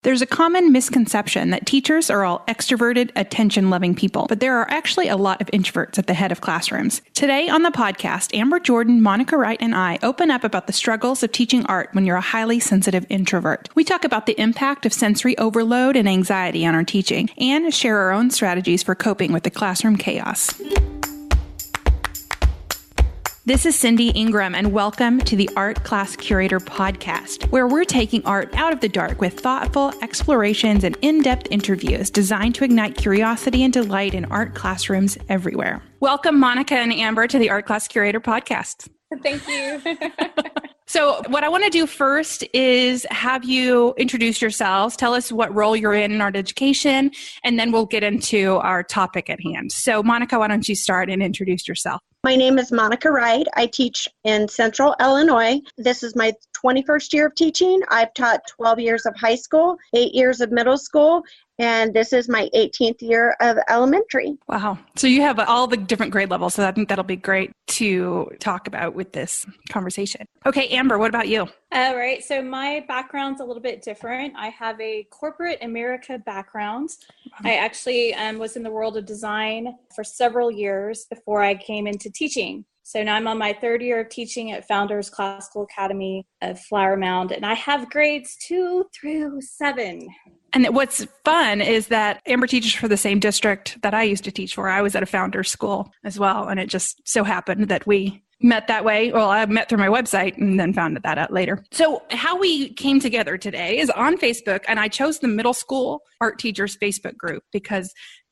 There's a common misconception that teachers are all extroverted, attention-loving people, but there are actually a lot of introverts at the head of classrooms. Today on the podcast, Amber Jordan, Monica Wright, and I open up about the struggles of teaching art when you're a highly sensitive introvert. We talk about the impact of sensory overload and anxiety on our teaching, and share our own strategies for coping with the classroom chaos. This is Cindy Ingram, and welcome to the Art Class Curator podcast, where we're taking art out of the dark with thoughtful explorations and in-depth interviews designed to ignite curiosity and delight in art classrooms everywhere. Welcome, Monica and Amber, to the Art Class Curator podcast. Thank you. So what I want to do first is have you introduce yourselves, tell us what role you're in art education, and then we'll get into our topic at hand. So Monica, why don't you start and introduce yourself? My name is Monica Wright. I teach in Central Illinois. This is my 21st year of teaching. I've taught 12 years of high school, 8 years of middle school, and this is my 18th year of elementary. Wow. So you have all the different grade levels. So I think that'll be great to talk about with this conversation. Okay, Amber, what about you? All right. So my background's a little bit different. I have a corporate America background. I actually was in the world of design for several years before I came into teaching. So now I'm on my third year of teaching at Founders Classical Academy of Flower Mound, and I have grades 2 through 7. And what's fun is that Amber teaches for the same district that I used to teach for. I was at a Founders school as well, and it just so happened that we met that way. Well, I met through my website and then found that out later. So how we came together today is on Facebook, and I chose the middle school art teachers Facebook group because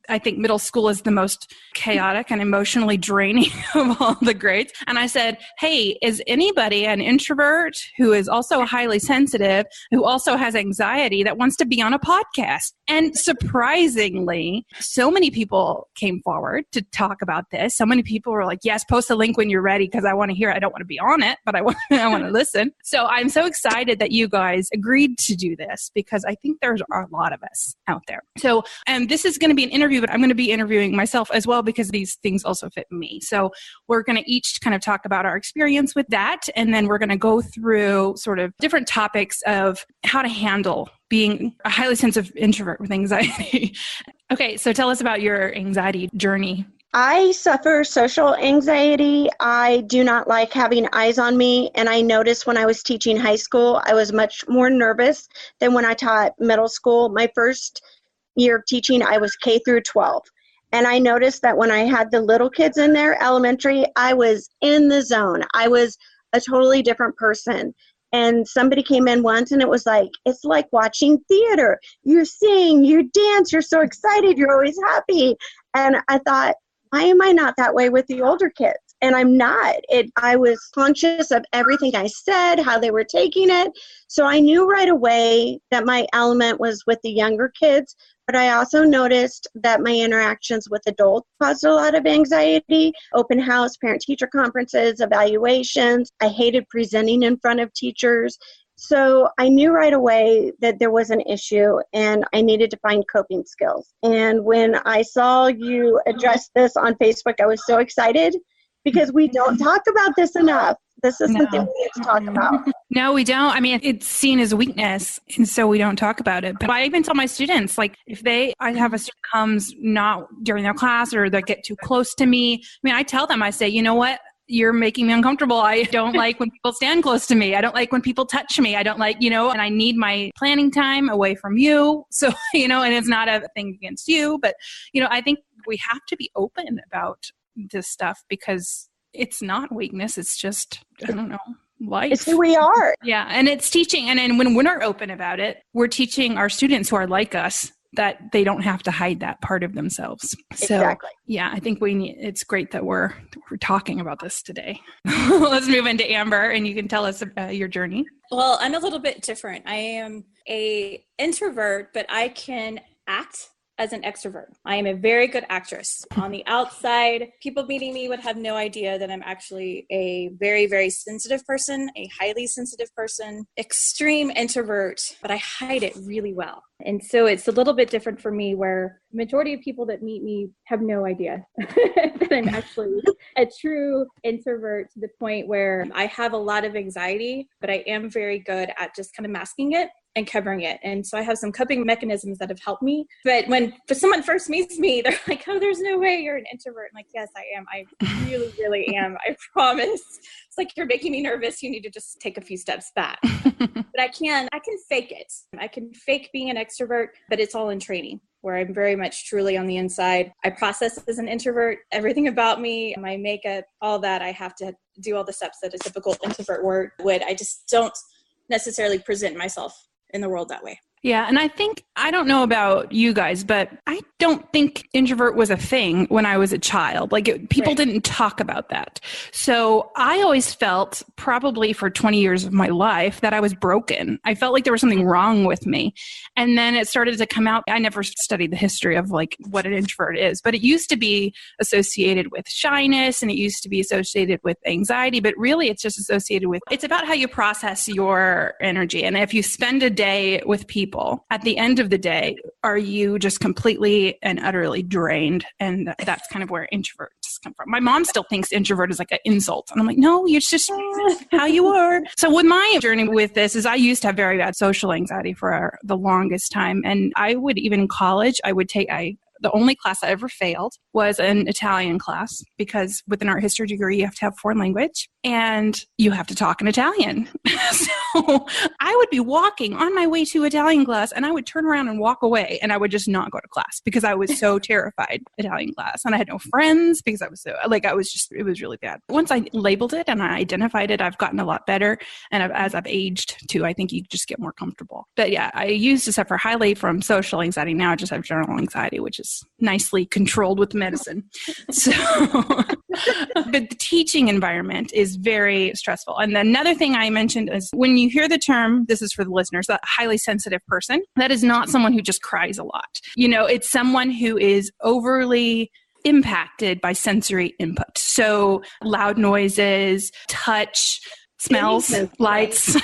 I think middle school is the most chaotic and emotionally draining of all the grades. And I said, hey, is anybody an introvert who is also highly sensitive, who also has anxiety that wants to be on a podcast? And surprisingly, so many people came forward to talk about this. So many people were like, yes, post a link when you're ready because I want to hear it. I don't want to be on it, but I want to listen. So I'm so excited that you guys agreed to do this because I think there's a lot of us out there. So this is going to be an interview, but I'm going to be interviewing myself as well because these things also fit me. So we're going to each kind of talk about our experience with that. And then we're going to go through sort of different topics of how to handle being a highly sensitive introvert with anxiety. Okay, so tell us about your anxiety journey. I suffer social anxiety. I do not like having eyes on me. And I noticed when I was teaching high school, I was much more nervous than when I taught middle school. My first year of teaching, I was K through 12. And I noticed that when I had the little kids in there, elementary, I was in the zone. I was a totally different person. And somebody came in once and it was like, it's like watching theater. You sing, you dance, you're so excited, you're always happy. And I thought, why am I not that way with the older kids? And I'm not. I was conscious of everything I said, how they were taking it. So I knew right away that my element was with the younger kids. But I also noticed that my interactions with adults caused a lot of anxiety. Open house, parent-teacher conferences, evaluations. I hated presenting in front of teachers. So I knew right away that there was an issue and I needed to find coping skills. And when I saw you address this on Facebook, I was so excited because we don't talk about this enough. This is something we need to talk about. No, we don't. I mean, it's seen as weakness, and so we don't talk about it. But I even tell my students, like, if I have a student comes not during their class or they get too close to me, I mean, I tell them, I say, you know what? You're making me uncomfortable. I don't like when people stand close to me. I don't like when people touch me. I don't like, and I need my planning time away from you. So, and it's not a thing against you, but, I think we have to be open about this stuff because it's not weakness. It's just, I don't know, life. It's who we are. Yeah. And it's teaching. And then when we're open about it, we're teaching our students who are like us that they don't have to hide that part of themselves. So, exactly. Yeah, I think it's great that we're talking about this today. Let's move into Amber and you can tell us your journey. Well, I'm a little bit different. I am an introvert, but I can act as an extrovert. I am a very good actress. On the outside, people meeting me would have no idea that I'm actually a very, very sensitive person, a highly sensitive person, extreme introvert, but I hide it really well. And so it's a little bit different for me where the majority of people that meet me have no idea that I'm actually a true introvert to the point where I have a lot of anxiety, but I am very good at just kind of masking it and covering it. And so I have some coping mechanisms that have helped me. But when someone first meets me, they're like, oh, there's no way you're an introvert. I'm like, yes, I am. I really, really am. I promise. It's like, you're making me nervous. You need to just take a few steps back. But I can fake it. I can fake being an extrovert, but it's all in training, where I'm very much truly on the inside. I process as an introvert. Everything about me, my makeup, all that, I have to do all the steps that a typical introvert would. I just don't necessarily present myself in the world that way. Yeah. And I don't know about you guys, but I don't think introvert was a thing when I was a child. Like people Right. didn't talk about that. So I always felt, probably for 20 years of my life, that I was broken. I felt like there was something wrong with me. And then it started to come out. I never studied the history of like what an introvert is, but it used to be associated with shyness and it used to be associated with anxiety, but really it's just associated with, it's about how you process your energy. And if you spend a day with people, at the end of the day, are you just completely and utterly drained? And that's kind of where introverts come from. My mom still thinks introvert is like an insult. And I'm like, no, it's just how you are. So with my journey with this is I used to have very bad social anxiety for the longest time. And I would, even in college, the only class I ever failed was an Italian class, because with an art history degree, you have to have foreign language and you have to talk in Italian. So I would be walking on my way to Italian class and I would turn around and walk away and I would just not go to class because I was so terrified Italian class. And I had no friends because it was really bad. Once I labeled it and I identified it, I've gotten a lot better. And as I've aged too, I think you just get more comfortable. But yeah, I used to suffer highly from social anxiety. Now I just have general anxiety, which is nicely controlled with medicine. So, but the teaching environment is very stressful. And another thing I mentioned is when you hear the term, this is for the listeners, that highly sensitive person, that is not someone who just cries a lot. It's someone who is overly impacted by sensory input. So loud noises, touch, smells, lights.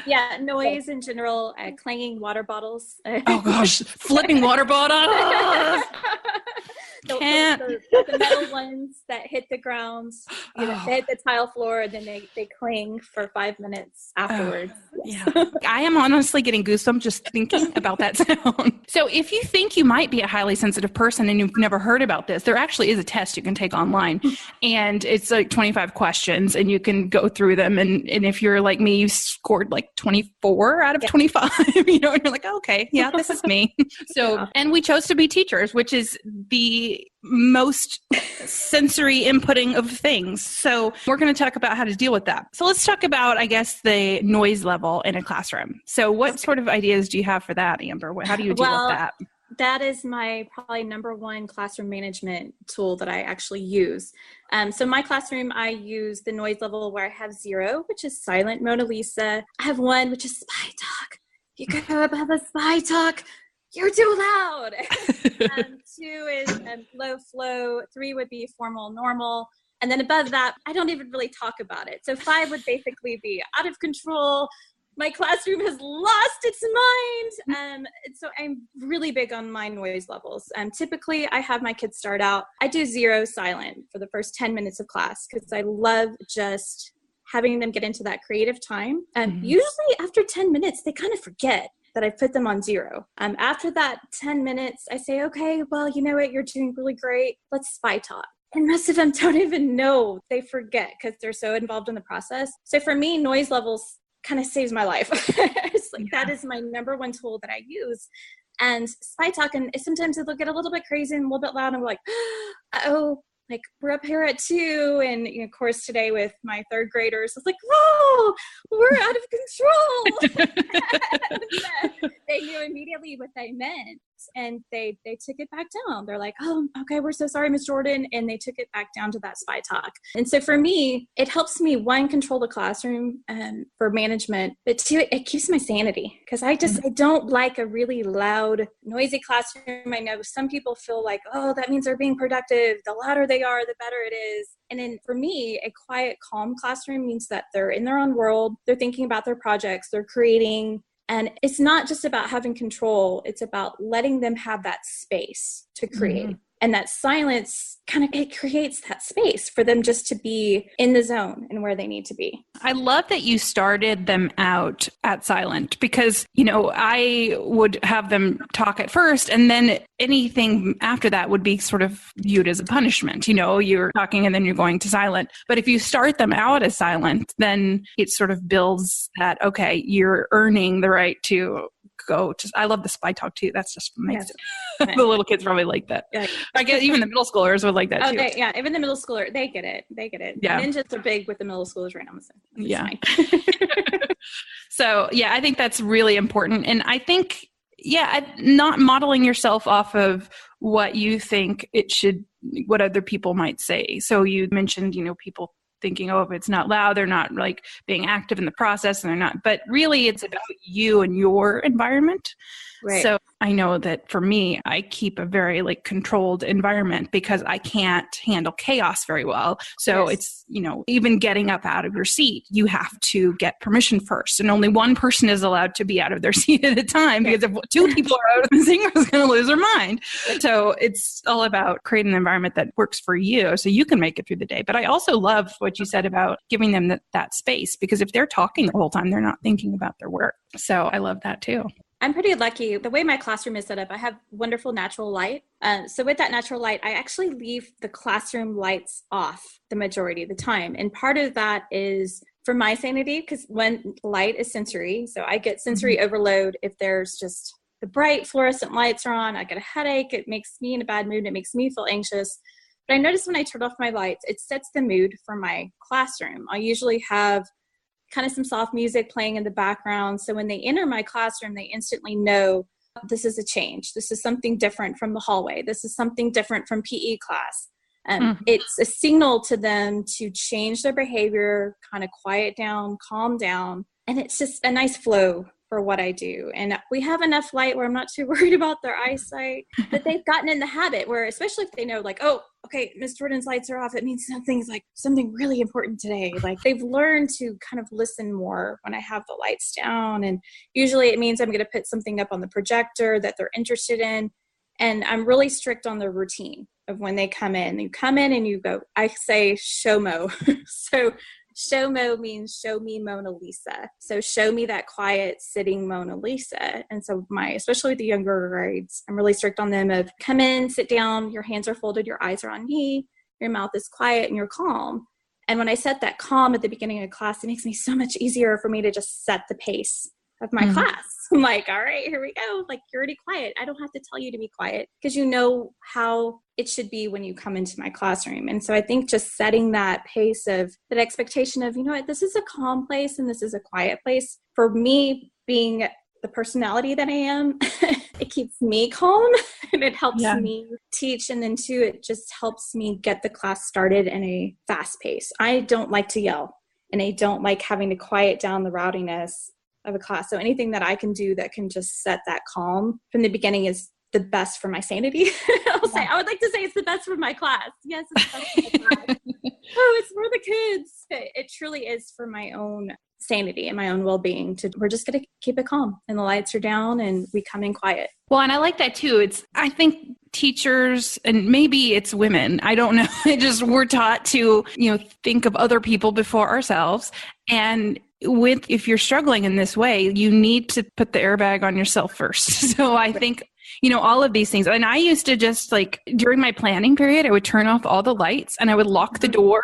Yeah, noise in general, clanging water bottles. Oh gosh, flipping water bottles. The metal ones that hit the ground, they hit the tile floor, and then they cling for 5 minutes afterwards. Yeah. I am honestly getting goosebumps just thinking about that sound. So if you think you might be a highly sensitive person and you've never heard about this, there actually is a test you can take online, and it's like 25 questions and you can go through them. And if you're like me, you scored like 24 out of 25, and you're like, okay, yeah, this is me. So, and we chose to be teachers, which is the most sensory inputting of things. So we're going to talk about how to deal with that. So let's talk about, I guess, the noise level in a classroom. So what sort of ideas do you have for that, Amber? How do you deal with that? That is my probably number one classroom management tool that I actually use. So my classroom, I use the noise level where I have 0, which is silent Mona Lisa. I have 1, which is spy talk. You go above a spy talk, you're too loud. 2 is low flow. 3 would be formal normal. And then above that, I don't even really talk about it. So 5 would basically be out of control. My classroom has lost its mind. So I'm really big on my noise levels. Typically, I have my kids start out. I do 0 silent for the first 10 minutes of class because I love just having them get into that creative time. Usually after 10 minutes, they kind of forget that I put them on 0. After that 10 minutes, I say, okay, well, you know what? You're doing really great. Let's spy talk. And most of them don't even know. They forget because they're so involved in the process. So for me, noise levels kind of saves my life. It's like, that is my number one tool that I use. And spy talk, and sometimes it'll get a little bit crazy and a little bit loud, and we're like, oh, like we're up here at 2, and of course today with my 3rd graders, it's like, whoa, we're out of control. They knew immediately what I meant, and they took it back down. They're like, oh, okay, we're so sorry, Miss Jordan, and they took it back down to that spy talk. And so for me, it helps me, 1, control the classroom for management, but 2, it keeps my sanity, because I don't like a really loud, noisy classroom. I know some people feel like, oh, that means they're being productive. The louder they are, the better it is. And then for me, a quiet, calm classroom means that they're in their own world. They're thinking about their projects. They're creating. And it's not just about having control. It's about letting them have that space to create. And that silence kind of, it creates that space for them just to be in the zone and where they need to be. I love that you started them out at silent because, I would have them talk at first and then anything after that would be sort of viewed as a punishment. You're talking and then you're going to silent. But if you start them out as silent, then it sort of builds that, okay, you're earning the right to go to, I love the spy talk too. That's just amazing. Yes. The little kids probably like that. Yeah. I guess even the middle schoolers would like that too. Yeah, even the middle schooler, they get it. Yeah. Ninjas are big with the middle schoolers right now. Yeah. So yeah, I think that's really important. And I think, not modeling yourself off of what you think what other people might say. So you mentioned, people thinking, oh, if it's not loud, they're not like being active in the process and they're not, but really it's about you and your environment. Right. So I know that for me, I keep a very controlled environment because I can't handle chaos very well. So It's, even getting up out of your seat, you have to get permission first. And only one person is allowed to be out of their seat at a time because if two people are out, the singer is going to lose her mind. So it's all about creating an environment that works for you so you can make it through the day. But I also love what you said about giving them that space because if they're talking the whole time, they're not thinking about their work. So I love that too. I'm pretty lucky. The way my classroom is set up, I have wonderful natural light. So with that natural light, I actually leave the classroom lights off the majority of the time. And part of that is for my sanity, because when light is sensory, so I get sensory overload if there's just the bright fluorescent lights are on, I get a headache, it makes me in a bad mood, it makes me feel anxious. But I notice when I turn off my lights, it sets the mood for my classroom. I usually have kind of some soft music playing in the background. So when they enter my classroom, they instantly know this is a change. This is something different from the hallway. This is something different from PE class. It's a signal to them to change their behavior, kind of quiet down, calm down. And it's just a nice flow for what I do. And we have enough light where I'm not too worried about their eyesight, but they've gotten in the habit where, especially if they know oh, okay, Miss Jordan's lights are off, it means something really important today. They've learned to kind of listen more when I have the lights down. And usually it means I'm going to put something up on the projector that they're interested in. And I'm really strict on the routine of when they come in. You come in and you go, I say show mo. So show mo means show me Mona Lisa. So show me that quiet sitting Mona Lisa. And so especially with the younger grades, I'm really strict on them of come in, sit down, your hands are folded, your eyes are on me, your mouth is quiet and you're calm. And when I set that calm at the beginning of class, it makes me so much easier for me to just set the pace of my class. I'm like, all right, here we go. You're already quiet. I don't have to tell you to be quiet because you know how it should be when you come into my classroom. And so I think just setting that pace of that expectation of, this is a calm place and this is a quiet place. For me, being the personality that I am, it keeps me calm and it helps me teach. And then too, it just helps me get the class started in a fast pace. I don't like to yell and I don't like having to quiet down the rowdiness of a class. So anything that I can do that can just set that calm from the beginning is the best for my sanity. I would like to say it's the best for my class. Yes, it's the best for my class. Oh, it's for the kids. But it truly is for my own sanity and my own well-being. We're just going to keep it calm and the lights are down and we come in quiet. Well, and I like that too. I think teachers, and maybe it's women, I don't know. We're taught to, think of other people before ourselves. And if you're struggling in this way, you need to put the airbag on yourself first. So I think, all of these things. And I used to just during my planning period, I would turn off all the lights and I would lock the door,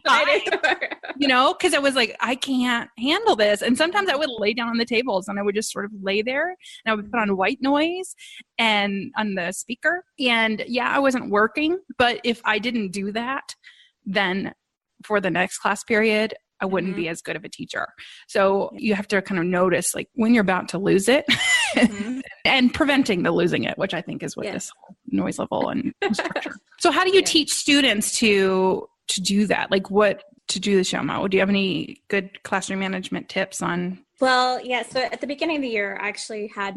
because I was I can't handle this. And sometimes I would lay down on the tables and I would just sort of lay there and I would put on white noise and on the speaker. And I wasn't working, but if I didn't do that, then for the next class period, I wouldn't be as good of a teacher. So you have to kind of notice when you're about to lose it and preventing the losing it, which I think is what this whole noise level and structure. So how do you teach students to do that? What to do the show mo? Do you have any good classroom management tips on? Well, so at the beginning of the year, I actually had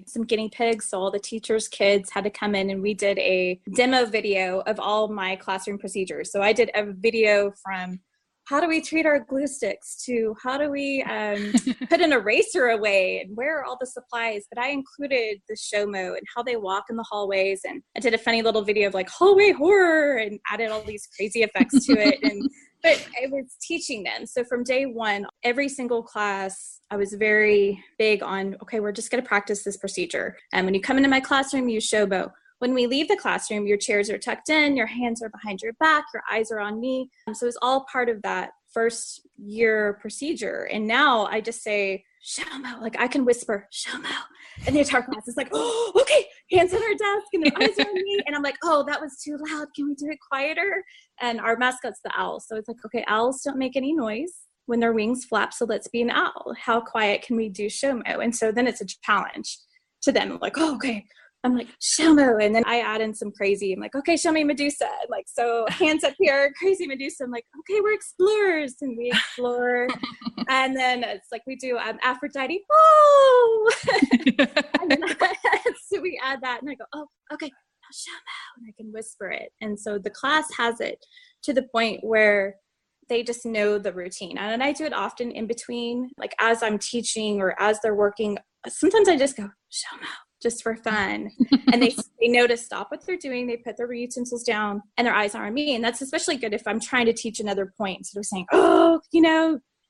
some guinea pigs. So all the teachers' kids had to come in and we did a demo video of all my classroom procedures. So I did a video from how do we treat our glue sticks to how do we put an eraser away and where are all the supplies. But I included the show-mo and how they walk in the hallways. And I did a funny little video of like hallway horror and added all these crazy effects to it. But I was teaching them. So from day one, every single class, I was very big on, okay, we're just going to practice this procedure. And when you come into my classroom, you showboat. When we leave the classroom, your chairs are tucked in, your hands are behind your back, your eyes are on me. So it's all part of that first year procedure. And now I just say, showmo, like I can whisper, showmo. And the entire class is like, oh, okay, hands on our desk and their eyes are on me. And I'm like, oh, that was too loud. Can we do it quieter? And our mascot's the owl. So it's like, okay, owls don't make any noise when their wings flap. So let's be an owl. How quiet can we do showmo? And so then it's a challenge to them. I'm like, oh, okay. I'm like, showmo. And then I add in some crazy. I'm like, okay, show me Medusa. Like, so hands up here, crazy Medusa. I'm like, okay, we're explorers. And we explore. And then it's like we do Aphrodite. Oh! And then so we add that. And I go, oh, okay, now showmo. And I can whisper it. And so the class has it to the point where they just know the routine. And I do it often in between, like as I'm teaching or as they're working. Sometimes I just go, showmo, just for fun. And they know to stop what they're doing. They put their utensils down and their eyes are on me. And that's especially good if I'm trying to teach another point. Instead of saying, oh,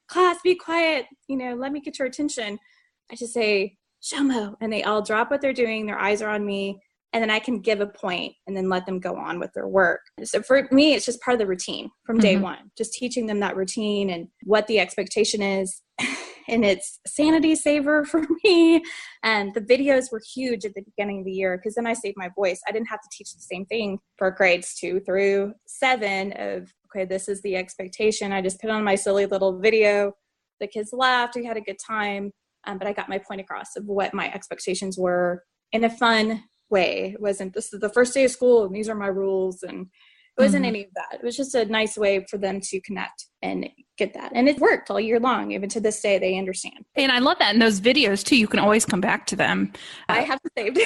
class, be quiet. Let me get your attention. I just say, showmo. And they all drop what they're doing. Their eyes are on me. And then I can give a point and then let them go on with their work. So for me, it's just part of the routine from day one, just teaching them that routine and what the expectation is. And it's a sanity saver for me. And the videos were huge at the beginning of the year because then I saved my voice. I didn't have to teach the same thing for grades 2 through 7 of, okay, this is the expectation. I just put on my silly little video. The kids laughed. We had a good time. But I got my point across of what my expectations were in a fun way. It wasn't, this is the first day of school and these are my rules. And it wasn't any of that. It was just a nice way for them to connect and get that. And it worked all year long. Even to this day, they understand. And I love that. In those videos too, you can always come back to them. I have saved.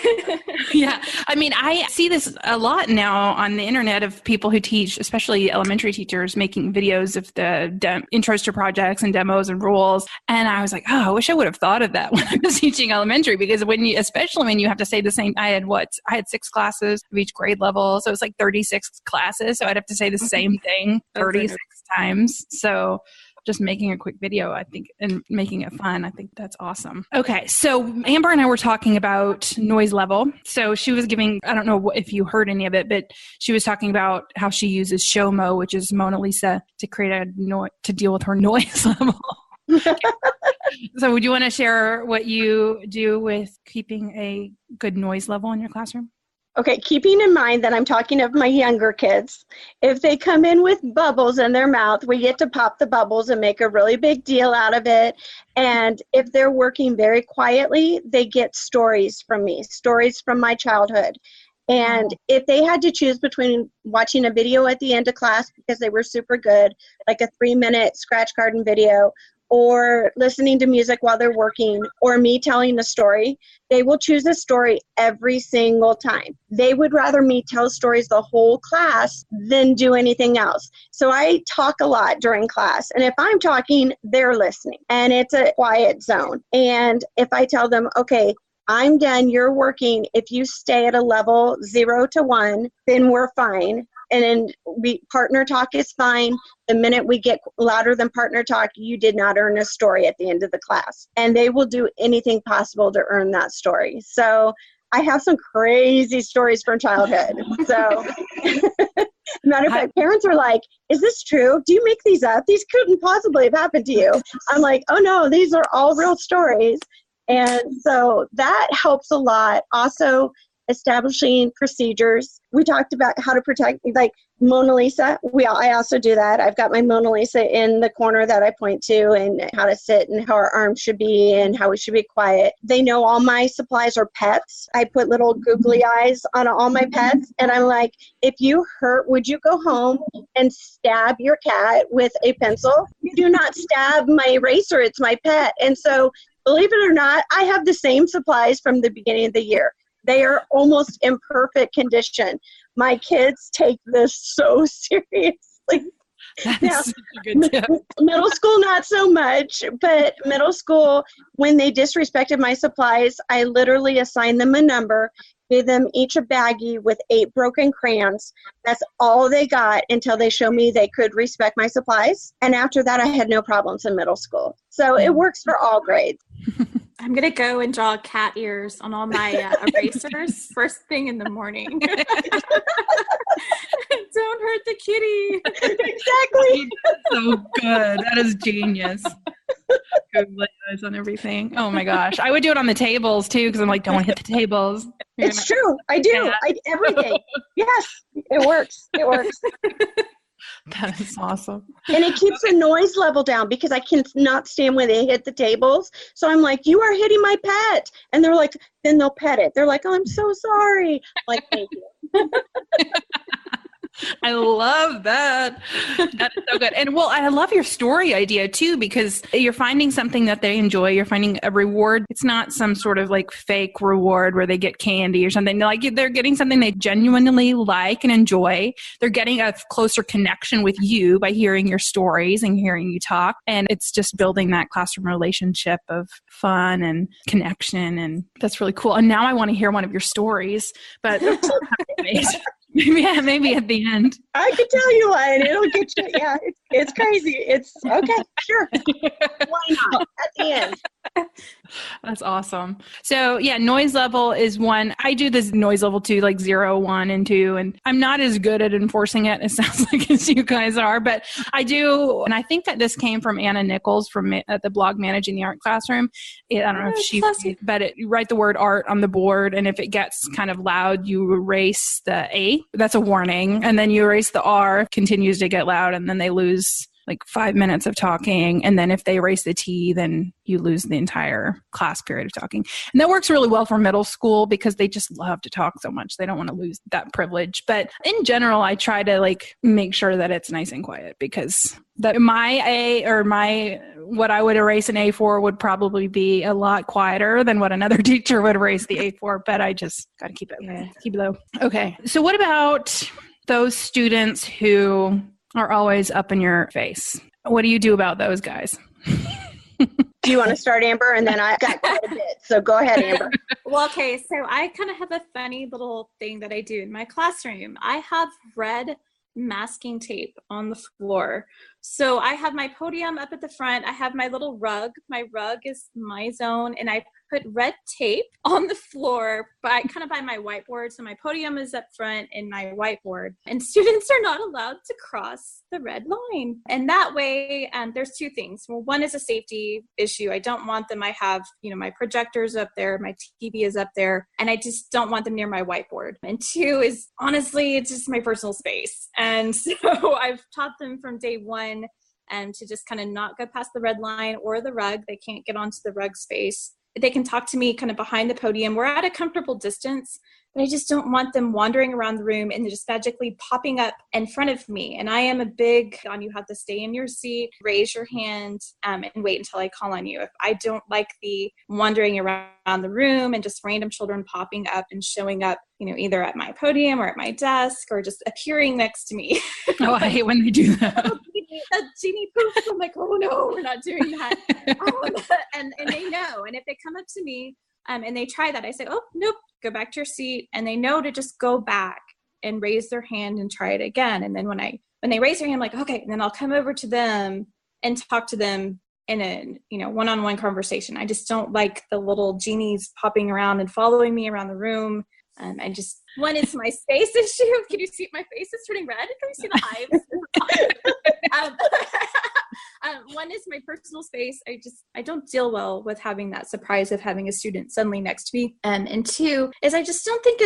Yeah. I mean, I see this a lot now on the internet of people who teach, especially elementary teachers, making videos of the intros to projects and demos and rules. And I was like, oh, I wish I would have thought of that when I was teaching elementary, because especially when you have to say the same, I had 6 classes of each grade level. So it was like 36 classes. So I'd have to say the same thing 36 times. So just making a quick video, I think, and making it fun, I think that's awesome. Okay, so Amber and I were talking about noise level. So she was giving, I don't know if you heard any of it, but she was talking about how she uses Showmo, which is Mona Lisa, to create to deal with her noise level. So would you want to share what you do with keeping a good noise level in your classroom? Okay, keeping in mind that I'm talking of my younger kids, if they come in with bubbles in their mouth, we get to pop the bubbles and make a really big deal out of it. And if they're working very quietly, they get stories from me, stories from my childhood. And if they had to choose between watching a video at the end of class because they were super good, like a 3-minute scratch garden video, or listening to music while they're working, or me telling a story, they will choose a story every single time. They would rather me tell stories the whole class than do anything else. So I talk a lot during class. And if I'm talking, they're listening. And it's a quiet zone. And if I tell them, okay, I'm done, you're working, if you stay at a level 0 to 1, then we're fine. And then partner talk is fine. The minute we get louder than partner talk, you did not earn a story at the end of the class. And they will do anything possible to earn that story. So I have some crazy stories from childhood. So matter of fact, parents are like, is this true? Do you make these up? These couldn't possibly have happened to you. I'm like, oh no, these are all real stories. And so that helps a lot. Also, establishing procedures. We talked about how to protect, like Mona Lisa. I also do that. I've got my Mona Lisa in the corner that I point to, and how to sit and how our arms should be and how we should be quiet. They know all my supplies are pets. I put little googly eyes on all my pets, and I'm like, if you hurt, would you go home and stab your cat with a pencil? You do not stab my eraser. It's my pet. And so, believe it or not, I have the same supplies from the beginning of the year. They are almost in perfect condition. My kids take this so seriously. That's such a good tip. Middle school, not so much, but middle school, when they disrespected my supplies, I literally assigned them a number, gave them each a baggie with 8 broken crayons. That's all they got until they showed me they could respect my supplies. And after that, I had no problems in middle school. So it works for all grades. I'm going to go and draw cat ears on all my erasers first thing in the morning. Don't hurt the kitty. Exactly. So good. That is genius. Good eyes on everything. Oh my gosh. I would do it on the tables too, because I'm like, don't hit the tables. It's true. I do. Everything. Yes, it works. It works. That is awesome. And it keeps the noise level down because I cannot stand when they hit the tables. So I'm like, you are hitting my pet. And they're like, then they'll pet it. They're like, oh, I'm so sorry. I'm like, thank you. I love that. That is so good. And well, I love your story idea too, because you're finding something that they enjoy. You're finding a reward. It's not some sort of like fake reward where they get candy or something. Like they're getting something they genuinely like and enjoy. They're getting a closer connection with you by hearing your stories and hearing you talk. And it's just building that classroom relationship of fun and connection. And that's really cool. And now I want to hear one of your stories, but maybe at the end. I could tell you one. It'll get you. Yeah, it's crazy. It's okay. Sure. Why not? At the end. That's awesome. So yeah, noise level is one. I do this noise level too, like 0, 1, and 2. And I'm not as good at enforcing it, it sounds like, as you guys are, but I do. And I think that this came from Anna Nichols from at the blog Managing the Art Classroom. I don't know if she, but you write the word art on the board. And if it gets kind of loud, you erase the A. That's a warning. And then you erase the R, continues to get loud. And then they lose like 5 minutes of talking. And then if they erase the T, then you lose the entire class period of talking. And that works really well for middle school because they just love to talk so much. They don't want to lose that privilege. But in general, I try to like make sure that it's nice and quiet because my A or what I would erase an A for would probably be a lot quieter than what another teacher would erase the A for. But I just got to keep it low. Okay. So what about those students who are always up in your face? What do you do about those guys? Do you want to start, Amber? And then I got quite a bit. So go ahead, Amber. Well, okay. So I kind of have a funny little thing that I do in my classroom. I have red masking tape on the floor. So I have my podium up at the front. I have my little rug. My rug is my zone. And I put red tape on the floor by my whiteboard. So my podium is up front and my whiteboard. And students are not allowed to cross the red line. And that way, there's 2 things. Well, one is a safety issue. I don't want them. I have, my projectors up there. My TV is up there. And I just don't want them near my whiteboard. And 2 is, honestly, it's just my personal space. And so I've taught them from day 1 to just kind of not go past the red line or the rug. They can't get onto the rug space. They can talk to me kind of behind the podium. We're at a comfortable distance, but I just don't want them wandering around the room and just magically popping up in front of me. And I am a big on you have to stay in your seat, raise your hand, and wait until I call on you. If I don't like the wandering around the room and just random children popping up and showing up, either at my podium or at my desk or just appearing next to me. Oh, I hate when they do that. That genie poof. I'm like, oh no, we're not doing that. And they know. And if they come up to me and they try that, I say, oh, nope, go back to your seat. And they know to just go back and raise their hand and try it again. And then when they raise their hand, I'm like, okay, and then I'll come over to them and talk to them in a one-on-one conversation. I just don't like the little genies popping around and following me around the room. One is my space issue. Can you see my face is turning red? Can you see the hives? One is my personal space. I don't deal well with having that surprise of having a student suddenly next to me. And 2 is I just don't think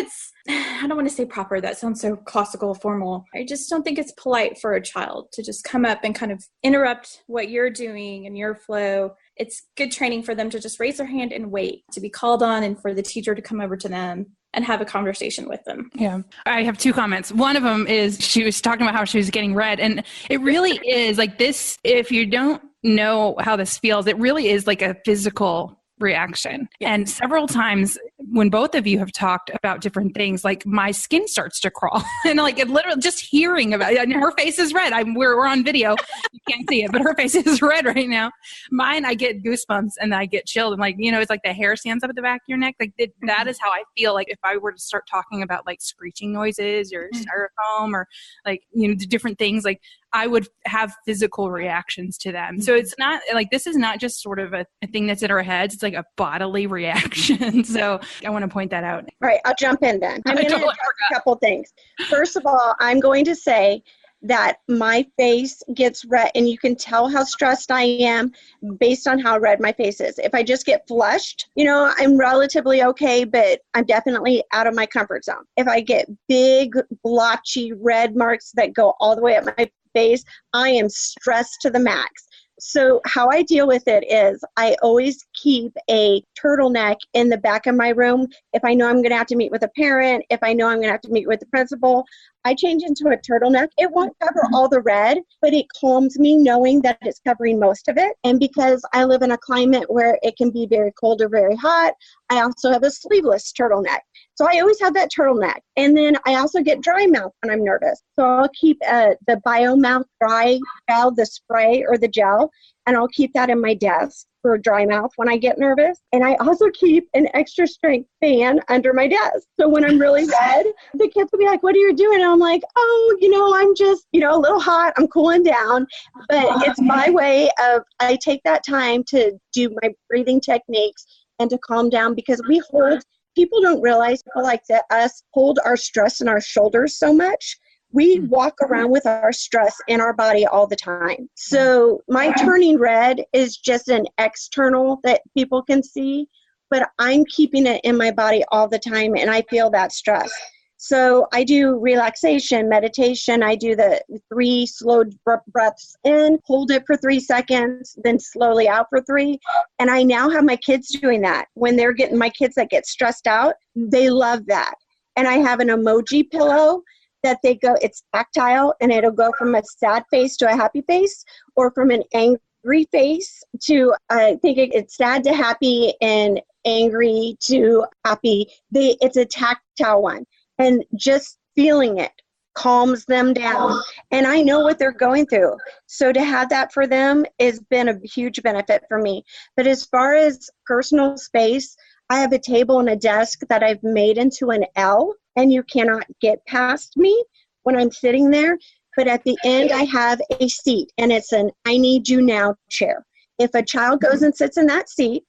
I don't want to say proper. That sounds so classical, formal. I just don't think it's polite for a child to just come up and kind of interrupt what you're doing and your flow. It's good training for them to just raise their hand and wait to be called on and for the teacher to come over to them and have a conversation with them. Yeah. I have 2 comments. One of them is she was talking about how she was getting red. And it really is like this, if you don't know how this feels, it really is like a physical reaction. And several times when both of you have talked about different things, like my skin starts to crawl and like it literally just hearing about it. And her face is red. We're on video. You can't see it, but her face is red right now. Mine, I get goosebumps and I get chilled. And like, it's like the hair stands up at the back of your neck. Like that is how I feel like if I were to start talking about like screeching noises or styrofoam or like, different things, like I would have physical reactions to them. So it's not like, this is not just sort of a thing that's in our heads. It's like a bodily reaction. So I want to point that out. All right. I'll jump in then. I'm going to address a couple things. First of all, I'm going to say that my face gets red and you can tell how stressed I am based on how red my face is. If I just get flushed, I'm relatively okay, but I'm definitely out of my comfort zone. If I get big, blotchy red marks that go all the way up my face, I am stressed to the max. So how I deal with it is I always keep a turtleneck in the back of my room. If I know I'm going to have to meet with a parent, if I know I'm going to have to meet with the principal, I change into a turtleneck. It won't cover all the red, but it calms me knowing that it's covering most of it. And because I live in a climate where it can be very cold or very hot, I also have a sleeveless turtleneck. So I always have that turtleneck. And then I also get dry mouth when I'm nervous. So I'll keep the BioMouth dry gel, the spray or the gel, and I'll keep that in my desk for dry mouth when I get nervous. And I also keep an extra strength fan under my desk. So when I'm really red, the kids will be like, what are you doing? And I'm like, I'm just, a little hot. I'm cooling down. But it's my way of, I take that time to do my breathing techniques and to calm down because people don't realize, people like us hold our stress in our shoulders so much. We walk around with our stress in our body all the time. So my turning red is just an external that people can see, but I'm keeping it in my body all the time and I feel that stress. So I do relaxation, meditation. I do the 3 slow breaths in, hold it for 3 seconds, then slowly out for 3. And I now have my kids doing that. When they're getting my kids that get stressed out, they love that. And I have an emoji pillow that it's tactile and it'll go from a sad face to a happy face or from an angry face to, I think it's sad to happy and angry to happy. It's a tactile one. And just feeling it calms them down. And I know what they're going through. So to have that for them has been a huge benefit for me. But as far as personal space, I have a table and a desk that I've made into an L, and you cannot get past me when I'm sitting there. But at the end, I have a seat, and it's an I need you now chair. If a child goes and sits in that seat,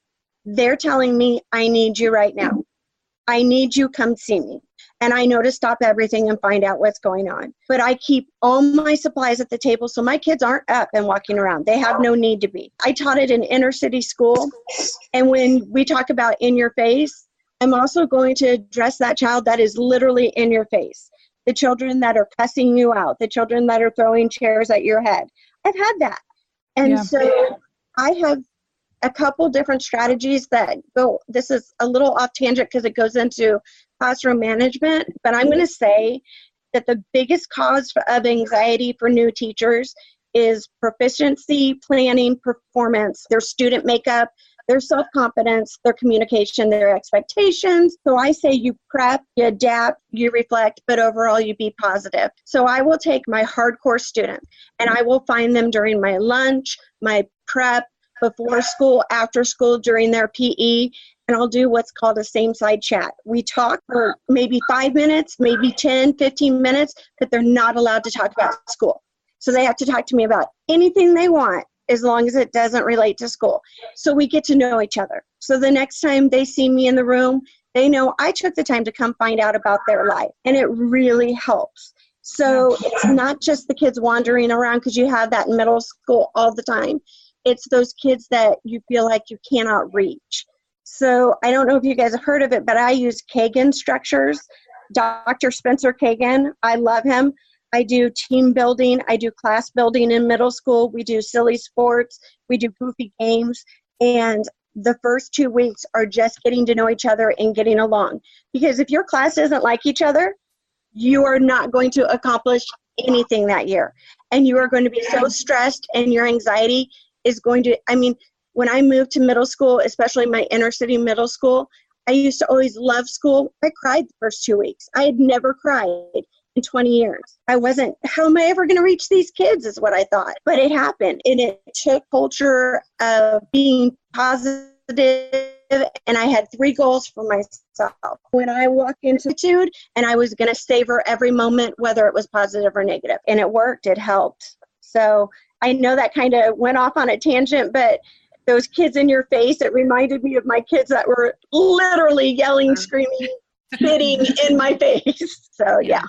they're telling me, I need you right now. I need you, come see me. And I know to stop everything and find out what's going on. But I keep all my supplies at the table so my kids aren't up and walking around. They have no need to be. I taught at an inner city school. And when we talk about in your face, I'm also going to address that child that is literally in your face. The children that are cussing you out, the children that are throwing chairs at your head. I've had that. And so I have a couple different strategies that go, this is a little off tangent because it goes into classroom management, but I'm going to say that the biggest cause of anxiety for new teachers is proficiency, planning, performance, their student makeup, their self-confidence, their communication, their expectations. So I say you prep, you adapt, you reflect, but overall you be positive. So I will take my hardcore student and I will find them during my lunch, my prep, before school, after school, during their PE, and I'll do what's called a same-side chat. We talk for maybe 5 minutes, maybe 10, 15 minutes, but they're not allowed to talk about school. So they have to talk to me about anything they want as long as it doesn't relate to school. So we get to know each other. So the next time they see me in the room, they know I took the time to come find out about their life, and it really helps. So it's not just the kids wandering around because you have that in middle school all the time. It's those kids that you feel like you cannot reach. So I don't know if you guys have heard of it, but I use Kagan structures. Dr. Spencer Kagan, I love him. I do team building. I do class building in middle school. We do silly sports. We do goofy games. And the first 2 weeks are just getting to know each other and getting along. Because if your class isn't like each other, you are not going to accomplish anything that year. And you are going to be so stressed, and your anxiety is going to, When I moved to middle school, especially my inner city middle school, I used to always love school. I cried the first 2 weeks. I had never cried in 20 years. I wasn't, how am I ever going to reach these kids is what I thought. But it happened. And it took culture of being positive. And I had 3 goals for myself. When I walked into attitude, and I was going to savor every moment, whether it was positive or negative. And it worked. It helped. So I know that kind of went off on a tangent, but those kids in your face, it reminded me of my kids that were literally yelling, screaming, spitting in my face. So, yeah.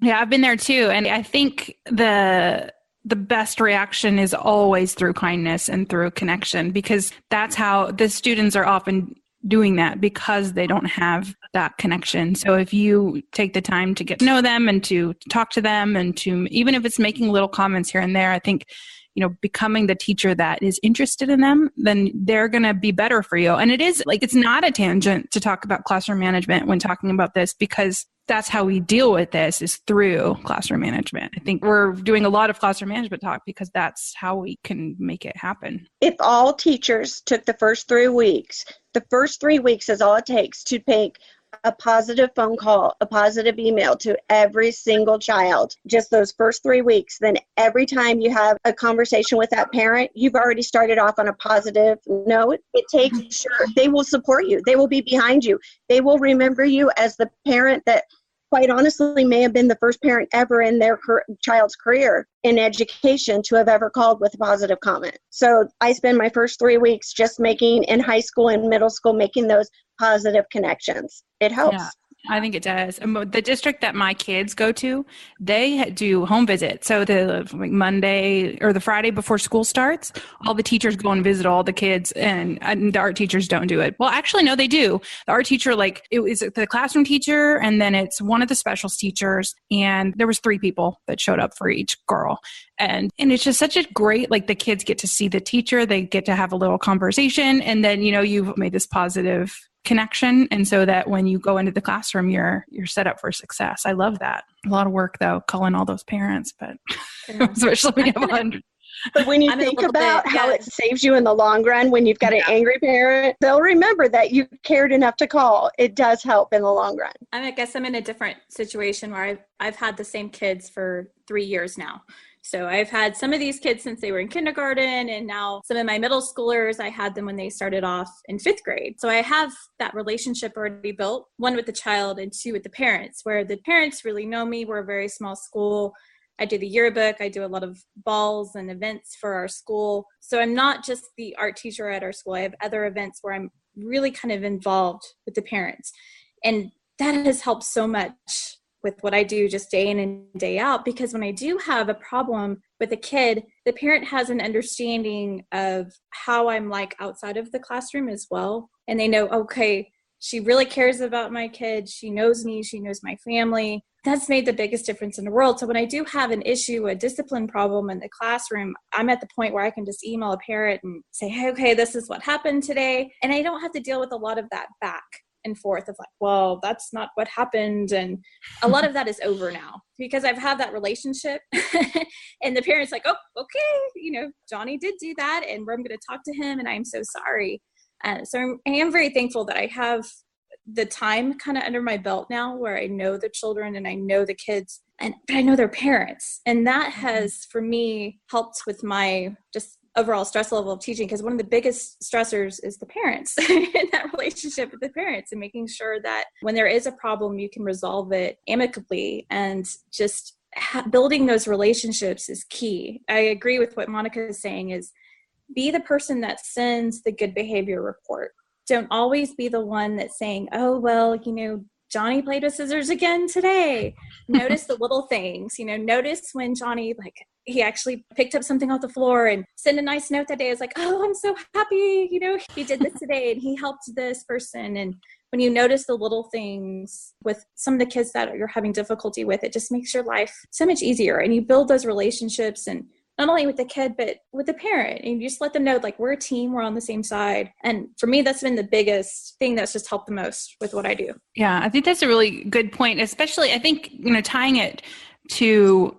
Yeah, I've been there too. And I think the best reaction is always through kindness and through connection, because that's how the students are often doing that, because they don't have that connection. So if you take the time to get to know them and to talk to them, and to, even if it's making little comments here and there, I think, becoming the teacher that is interested in them, then they're going to be better for you. And it is like, it's not a tangent to talk about classroom management when talking about this, because that's how we deal with this, is through classroom management. I think we're doing a lot of classroom management talk because that's how we can make it happen. If all teachers took the first 3 weeks is all it takes to take a positive phone call, a positive email to every single child, just those first 3 weeks, then every time you have a conversation with that parent, you've already started off on a positive note. It takes sure they will support you. They will be behind you. They will remember you as the parent that, quite honestly, may have been the first parent ever in their child's career in education to have ever called with a positive comment. So I spend my first 3 weeks just making, in high school and middle school, making those positive connections. It helps. Yeah, I think it does. And the district that my kids go to, they do home visits. So the Monday or the Friday before school starts, all the teachers go and visit all the kids, and the art teachers don't do it. Well, actually, no, they do. The art teacher, it was the classroom teacher, and then it's one of the specials teachers. And there was 3 people that showed up for each girl. And it's just such a great, the kids get to see the teacher, they get to have a little conversation, and then, you've made this positive connection. And so that when you go into the classroom, you're set up for success. I love that. A lot of work though, calling all those parents, but especially when you have 100. But when you think about how it saves you in the long run, when you've got an angry parent, they'll remember that you cared enough to call. It does help in the long run. I guess I'm in a different situation where I've had the same kids for 3 years now. So I've had some of these kids since they were in kindergarten, and now some of my middle schoolers, I had them when they started off in 5th grade. So I have that relationship already built, 1 with the child and 2 with the parents, where the parents really know me. We're a very small school. I do the yearbook. I do a lot of balls and events for our school. So I'm not just the art teacher at our school. I have other events where I'm really kind of involved with the parents. And that has helped so much with what I do just day in and day out, because when I do have a problem with a kid, the parent has an understanding of how I'm like outside of the classroom as well. And they know, okay, she really cares about my kid. She knows me. She knows my family. That's made the biggest difference in the world. So when I do have an issue, a discipline problem in the classroom, I'm at the point where I can just email a parent and say, hey, okay, this is what happened today. And I don't have to deal with a lot of that back and forth of well, that's not what happened. And a lot of that is over now because I've had that relationship and the parents oh, okay, Johnny did do that and I'm going to talk to him and I'm so sorry. So I am very thankful that I have the time kind of under my belt now where I know the children and I know the kids but I know their parents. And that has, for me, helped with my just overall stress level of teaching, because one of the biggest stressors is the parents in that relationship with the parents, and making sure that when there is a problem, you can resolve it amicably, and just building those relationships is key. I agree with what Monica is saying, is be the person that sends the good behavior report. Don't always be the one that's saying, oh, well, Johnny played with scissors again today. Notice the little things, notice when Johnny, he actually picked up something off the floor and sent a nice note that day. It's oh, I'm so happy, he did this today and he helped this person. And when you notice the little things with some of the kids that you're having difficulty with, it just makes your life so much easier. And you build those relationships, and not only with the kid, but with the parent. And you just let them know, we're a team, we're on the same side. And for me, that's been the biggest thing that's just helped the most with what I do. Yeah, I think that's a really good point, especially I think, tying it to,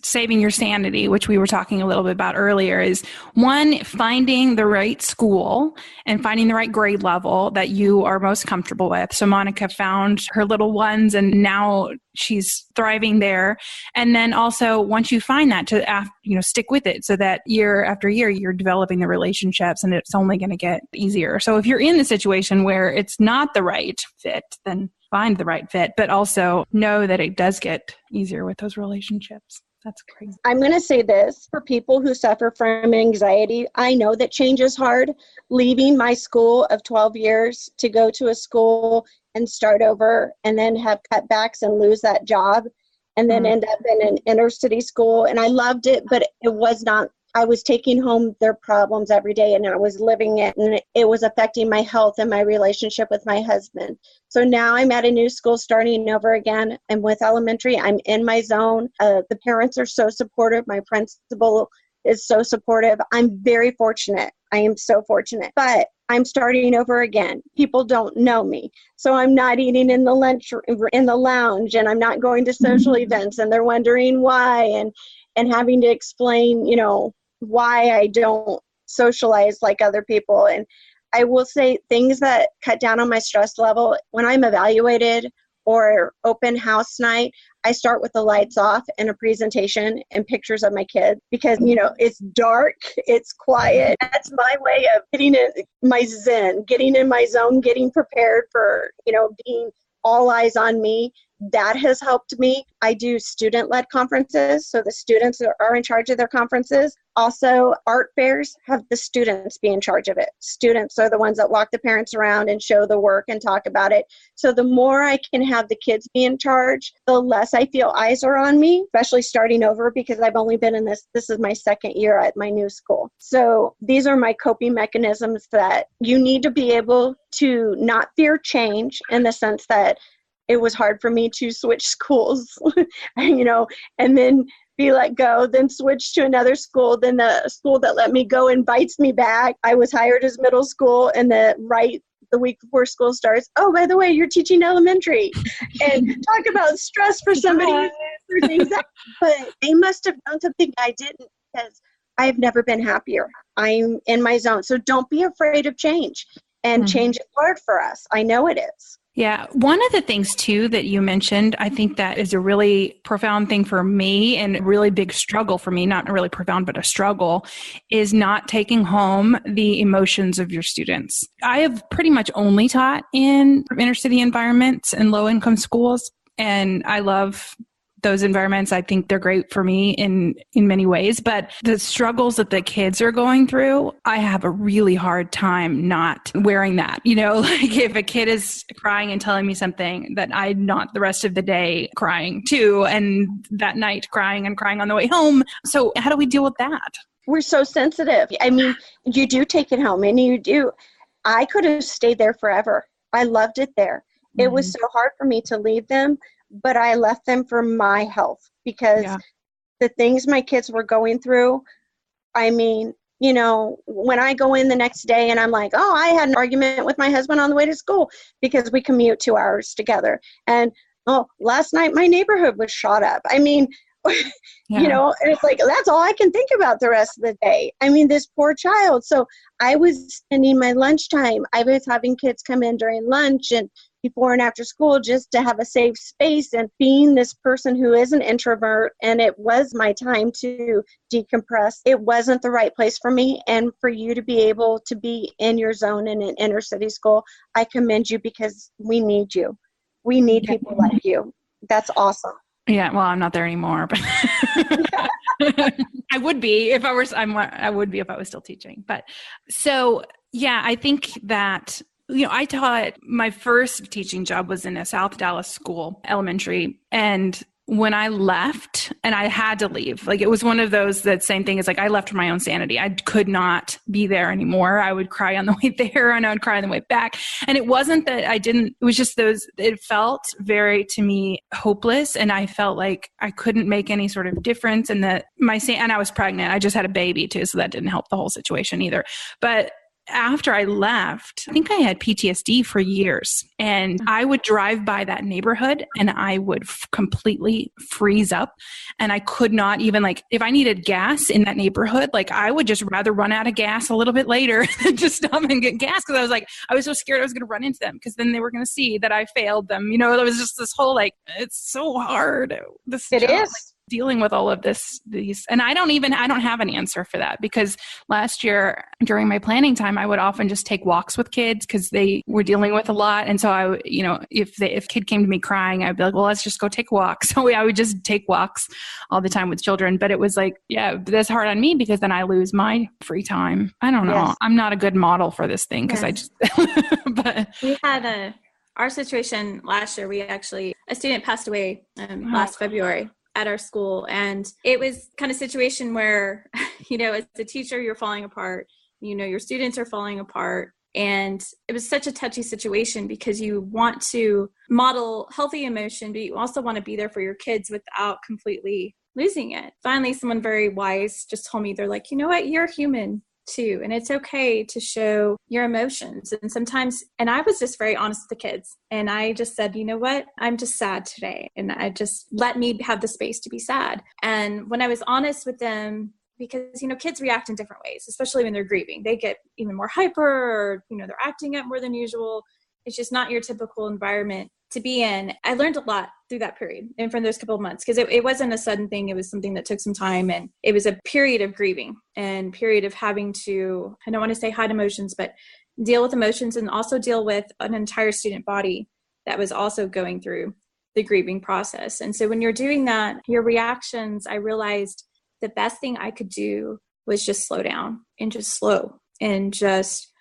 saving your sanity, which we were talking a little bit about earlier, is one, finding the right school and finding the right grade level that you are most comfortable with. So Monica found her little ones and now she's thriving there. And then also once you find that, to stick with it so that year after year, you're developing the relationships and it's only going to get easier. So if you're in the situation where it's not the right fit, then find the right fit, but also know that it does get easier with those relationships. That's crazy. I'm going to say this for people who suffer from anxiety. I know that change is hard. Leaving my school of 12 years to go to a school and start over and then have cutbacks and lose that job and then end up in an inner city school. And I loved it, but it was not. I was taking home their problems every day and I was living it, and it was affecting my health and my relationship with my husband. So now I'm at a new school starting over again. And with elementary, I'm in my zone. The parents are so supportive. My principal is so supportive. I'm very fortunate. I am so fortunate. But I'm starting over again. People don't know me. So I'm not eating in the lounge, and I'm not going to social events, and they're wondering why, and having to explain, why I don't socialize like other people. And I will say things that cut down on my stress level when I'm evaluated or open house night, I start with the lights off and a presentation and pictures of my kids because, it's dark, it's quiet. That's my way of getting in my zen, getting in my zone, getting prepared for, being all eyes on me. That has helped me. I do student-led conferences, so the students are in charge of their conferences. Also, art fairs have the students be in charge of it. Students are the ones that walk the parents around and show the work and talk about it. So the more I can have the kids be in charge, the less I feel eyes are on me, especially starting over because I've only been in this is my second year at my new school. So these are my coping mechanisms that you need to be able to not fear change in the sense that it was hard for me to switch schools, and then be let go, then switch to another school. Then the school that let me go invites me back. I was hired as middle school, and the week before school starts, oh, by the way, you're teaching elementary. And talk about stress for somebody. But they must have done something I didn't, because I've never been happier. I'm in my zone. So don't be afraid of change. And change is hard for us. I know it is. Yeah. One of the things too that you mentioned, I think that is a really profound thing for me and a really big struggle for me, not really profound, but a struggle, is not taking home the emotions of your students. I have pretty much only taught in inner city environments and low income schools, and I love those environments. I think they're great for me in many ways, but the struggles that the kids are going through, I have a really hard time not wearing that. Like if a kid is crying and telling me something, that I'm not the rest of the day crying too, and that night crying on the way home. So how do we deal with that? We're so sensitive. I mean, you do take it home, and you do. I could have stayed there forever. I loved it there. It was so hard for me to leave them, but I left them for my health because the things my kids were going through, I mean, when I go in the next day and I'm like, oh, I had an argument with my husband on the way to school because we commute 2 hours together. And, oh, last night my neighborhood was shot up. I mean, and it's like, that's all I can think about the rest of the day. I mean, this poor child. So I was spending my lunchtime. I was having kids come in during lunch and before and after school just to have a safe space, and being this person who is an introvert, and it was my time to decompress. It wasn't the right place for me, and for you to be able to be in your zone in an inner city school, I commend you because we need you. We need people like you. That's awesome. Yeah, well, I'm not there anymore, but I would be if I was. I would be if I was still teaching. But so, yeah, I think that I taught. My first teaching job was in a South Dallas school, elementary, and when I left, and I had to leave, like it was one of those, that same thing as like I left for my own sanity. I could not be there anymore. I would cry on the way there and I would cry on the way back. And it wasn't that I didn't, it was just it felt very, to me, hopeless. And I felt like I couldn't make any sort of difference and that and I was pregnant. I just had a baby too. So that didn't help the whole situation either. But after I left, I think I had PTSD for years, and I would drive by that neighborhood and I would completely freeze up, and I could not even, like, if I needed gas in that neighborhood, like I would just rather run out of gas a little bit later than just stop and get gas, because I was so scared I was going to run into them, because then they were going to see that I failed them. It was just this whole, like, it's so hard. It is. Like, dealing with all of these, and I don't have an answer for that, because last year during my planning time, I would often just take walks with kids because they were dealing with a lot. And so if a kid came to me crying, I'd be like, well, let's just go take a walk. So I would just take walks all the time with children. But it was like, yeah, that's hard on me, because then I lose my free time. I don't know. Yes. I'm not a good model for this thing, because yes. But we had our situation last year. A student passed away last February at our school. And it was kind of situation where, as a teacher, you're falling apart, your students are falling apart. And it was such a touchy situation, because you want to model healthy emotion, but you also want to be there for your kids without completely losing it. Finally, someone very wise just told me, they're like, you know what, you're human too. And it's okay to show your emotions. And sometimes, and I was just very honest with the kids. And I just said, you know what, I'm just sad today. And I just let me have the space to be sad. And when I was honest with them, because, kids react in different ways, especially when they're grieving, they get even more hyper, or, they're acting up more than usual. It's just not your typical environment to be in. I learned a lot through that period and from those couple of months, because it wasn't a sudden thing. It was something that took some time, and it was a period of grieving and period of having to, I don't want to say hide emotions, but deal with emotions, and also deal with an entire student body that was also going through the grieving process. And so when you're doing that, your reactions, I realized the best thing I could do was just slow down and just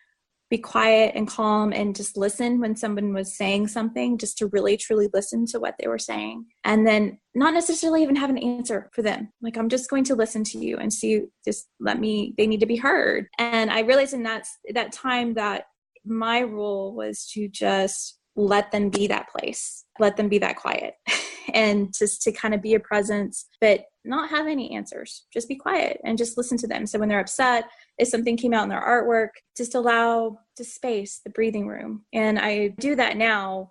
be quiet and calm, and just listen when someone was saying something, just to really truly listen to what they were saying. And then not necessarily even have an answer for them. Like, I'm just going to listen to you and see, they need to be heard. And I realized in that time that my role was to just let them be that place, let them be that quiet, and just to kind of be a presence, but not have any answers. Just be quiet and just listen to them. So when they're upset, if something came out in their artwork, just allow the space, the breathing room. And I do that now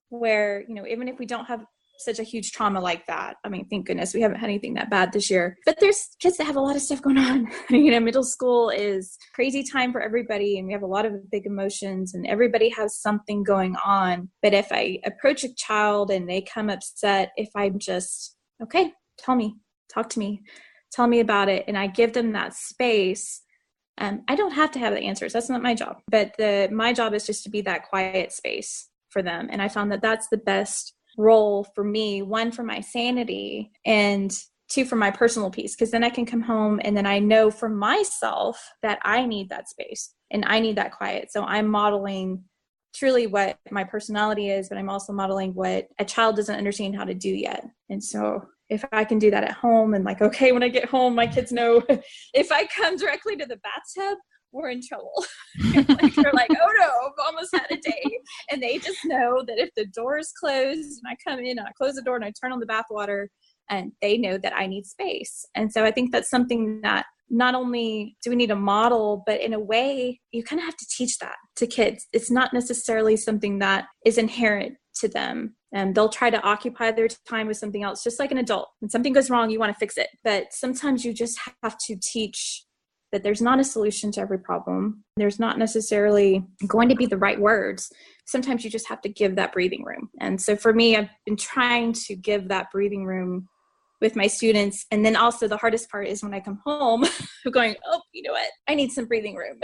where, even if we don't have such a huge trauma like that, I mean, thank goodness we haven't had anything that bad this year, but there's kids that have a lot of stuff going on. Middle school is crazy time for everybody, and we have a lot of big emotions, and everybody has something going on. But if I approach a child and they come upset, if I'm just, okay, talk to me, tell me about it, and I give them that space, I don't have to have the answers. That's not my job. But my job is just to be that quiet space for them. And I found that that's the best role for me, one, for my sanity, and two, for my personal peace, because then I can come home and then I know for myself that I need that space and I need that quiet. So I'm modeling truly what my personality is, but I'm also modeling what a child doesn't understand how to do yet. And so if I can do that at home, and like, okay, when I get home, my kids know if I come directly to the bathtub, we're in trouble. Like, they're like, oh no, I've almost had a day. And they just know that if the door is closed and I come in and I close the door and I turn on the bath water, and they know that I need space. And so I think that's something that not only do we need a model, but in a way, you kind of have to teach that to kids. It's not necessarily something that is inherent to them. And they'll try to occupy their time with something else, just like an adult. When something goes wrong, you want to fix it. But sometimes you just have to teach that there's not a solution to every problem. There's not necessarily going to be the right words. Sometimes you just have to give that breathing room. And so for me, I've been trying to give that breathing room with my students. And then also the hardest part is when I come home, I'm going, oh, you know what? I need some breathing room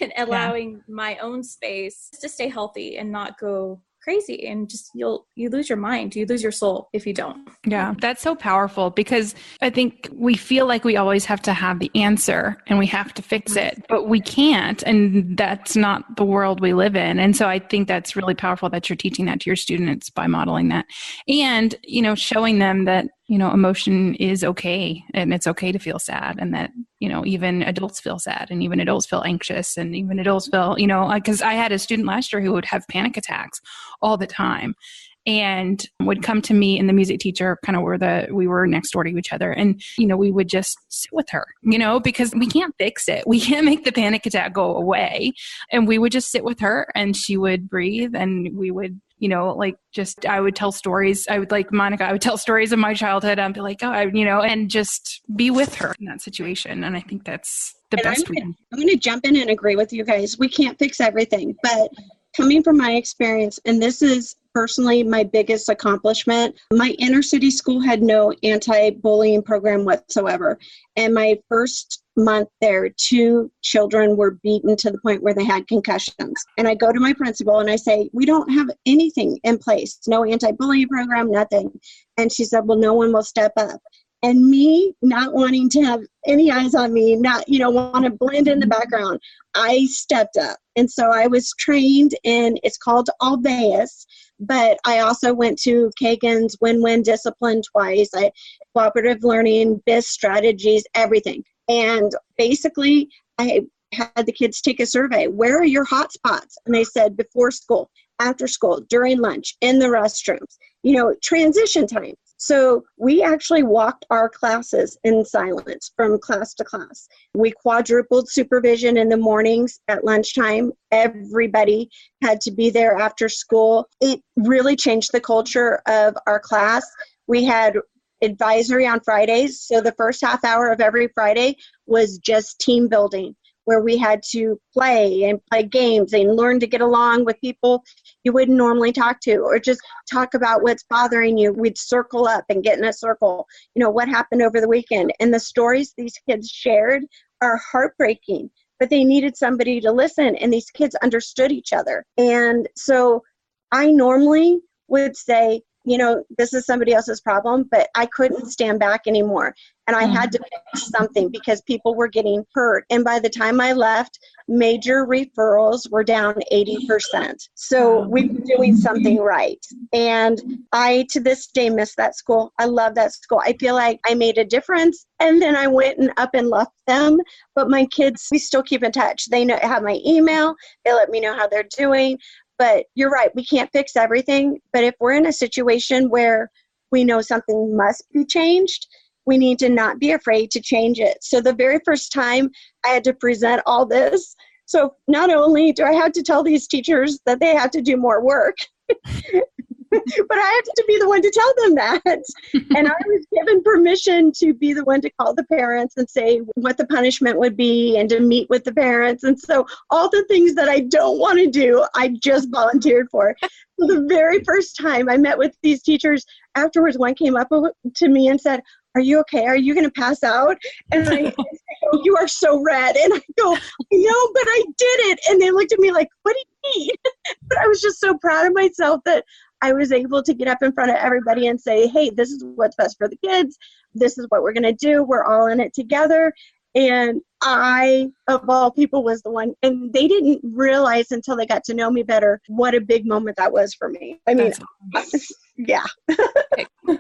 and allowing my own space to stay healthy and not go crazy, and just you lose your mind, you lose your soul if you don't. Yeah, that's so powerful, because I think we feel like we always have to have the answer and we have to fix it, but we can't, and that's not the world we live in. And so I think that's really powerful that you're teaching that to your students by modeling that, and showing them that emotion is okay, and it's okay to feel sad, and that even adults feel sad, and even adults feel anxious, and even adults feel because I had a student last year who would have panic attacks all the time. and would come to me and the music teacher, kind of we were next door to each other. And, we would just sit with her, because we can't fix it. We can't make the panic attack go away. And we would just sit with her and she would breathe and we would, I would tell stories. Monica, I would tell stories of my childhood. I'd be like, and just be with her in that situation. And I think that's the best. I'm going to jump in and agree with you guys. We can't fix everything, but coming from my experience, and this is personally my biggest accomplishment, my inner city school had no anti-bullying program whatsoever. And my first month there, 2 children were beaten to the point where they had concussions. And I go to my principal and I say, we don't have anything in place, no anti-bullying program, nothing. And she said, well, no one will step up. And me not wanting to have any eyes on me, not, want to blend in the background, I stepped up. And so I was trained in, it's called Alveus, but I also went to Kagan's Win-Win Discipline twice, cooperative learning, BIS strategies, everything. And basically, I had the kids take a survey. Where are your hot spots? And they said before school, after school, during lunch, in the restrooms, transition time. So we actually walked our classes in silence from class to class. We quadrupled supervision in the mornings at lunchtime. Everybody had to be there after school. It really changed the culture of our class. We had advisory on Fridays. So the first half hour of every Friday was just team building, where we had to play games and learn to get along with people you wouldn't normally talk to, or just talk about what's bothering you. We'd circle up and get in a circle, what happened over the weekend. And the stories these kids shared are heartbreaking, but they needed somebody to listen, and these kids understood each other. And so I normally would say, this is somebody else's problem, but I couldn't stand back anymore. And I had to fix something because people were getting hurt. And by the time I left, major referrals were down 80%. So we were doing something right. And I, to this day, miss that school. I love that school. I feel like I made a difference. And then I went and up and left them. But my kids, we still keep in touch. They have my email. They let me know how they're doing. But you're right, we can't fix everything. But if we're in a situation where we know something must be changed, we need to not be afraid to change it. So the very first time I had to present all this, so not only do I have to tell these teachers that they have to do more work, but I have to be the one to tell them that. And I was given permission to be the one to call the parents and say what the punishment would be and to meet with the parents. And so all the things that I don't want to do, I just volunteered for. So the very first time I met with these teachers, afterwards, one came up to me and said, are you okay? Are you going to pass out? And I go, you are so red. And I go, no, but I did it. And they looked at me like, what do you mean? But I was just so proud of myself that I was able to get up in front of everybody and say, hey, this is what's best for the kids. This is what we're going to do. We're all in it together. And I, of all people, was the one. And they didn't realize until they got to know me better what a big moment that was for me. I mean, yeah.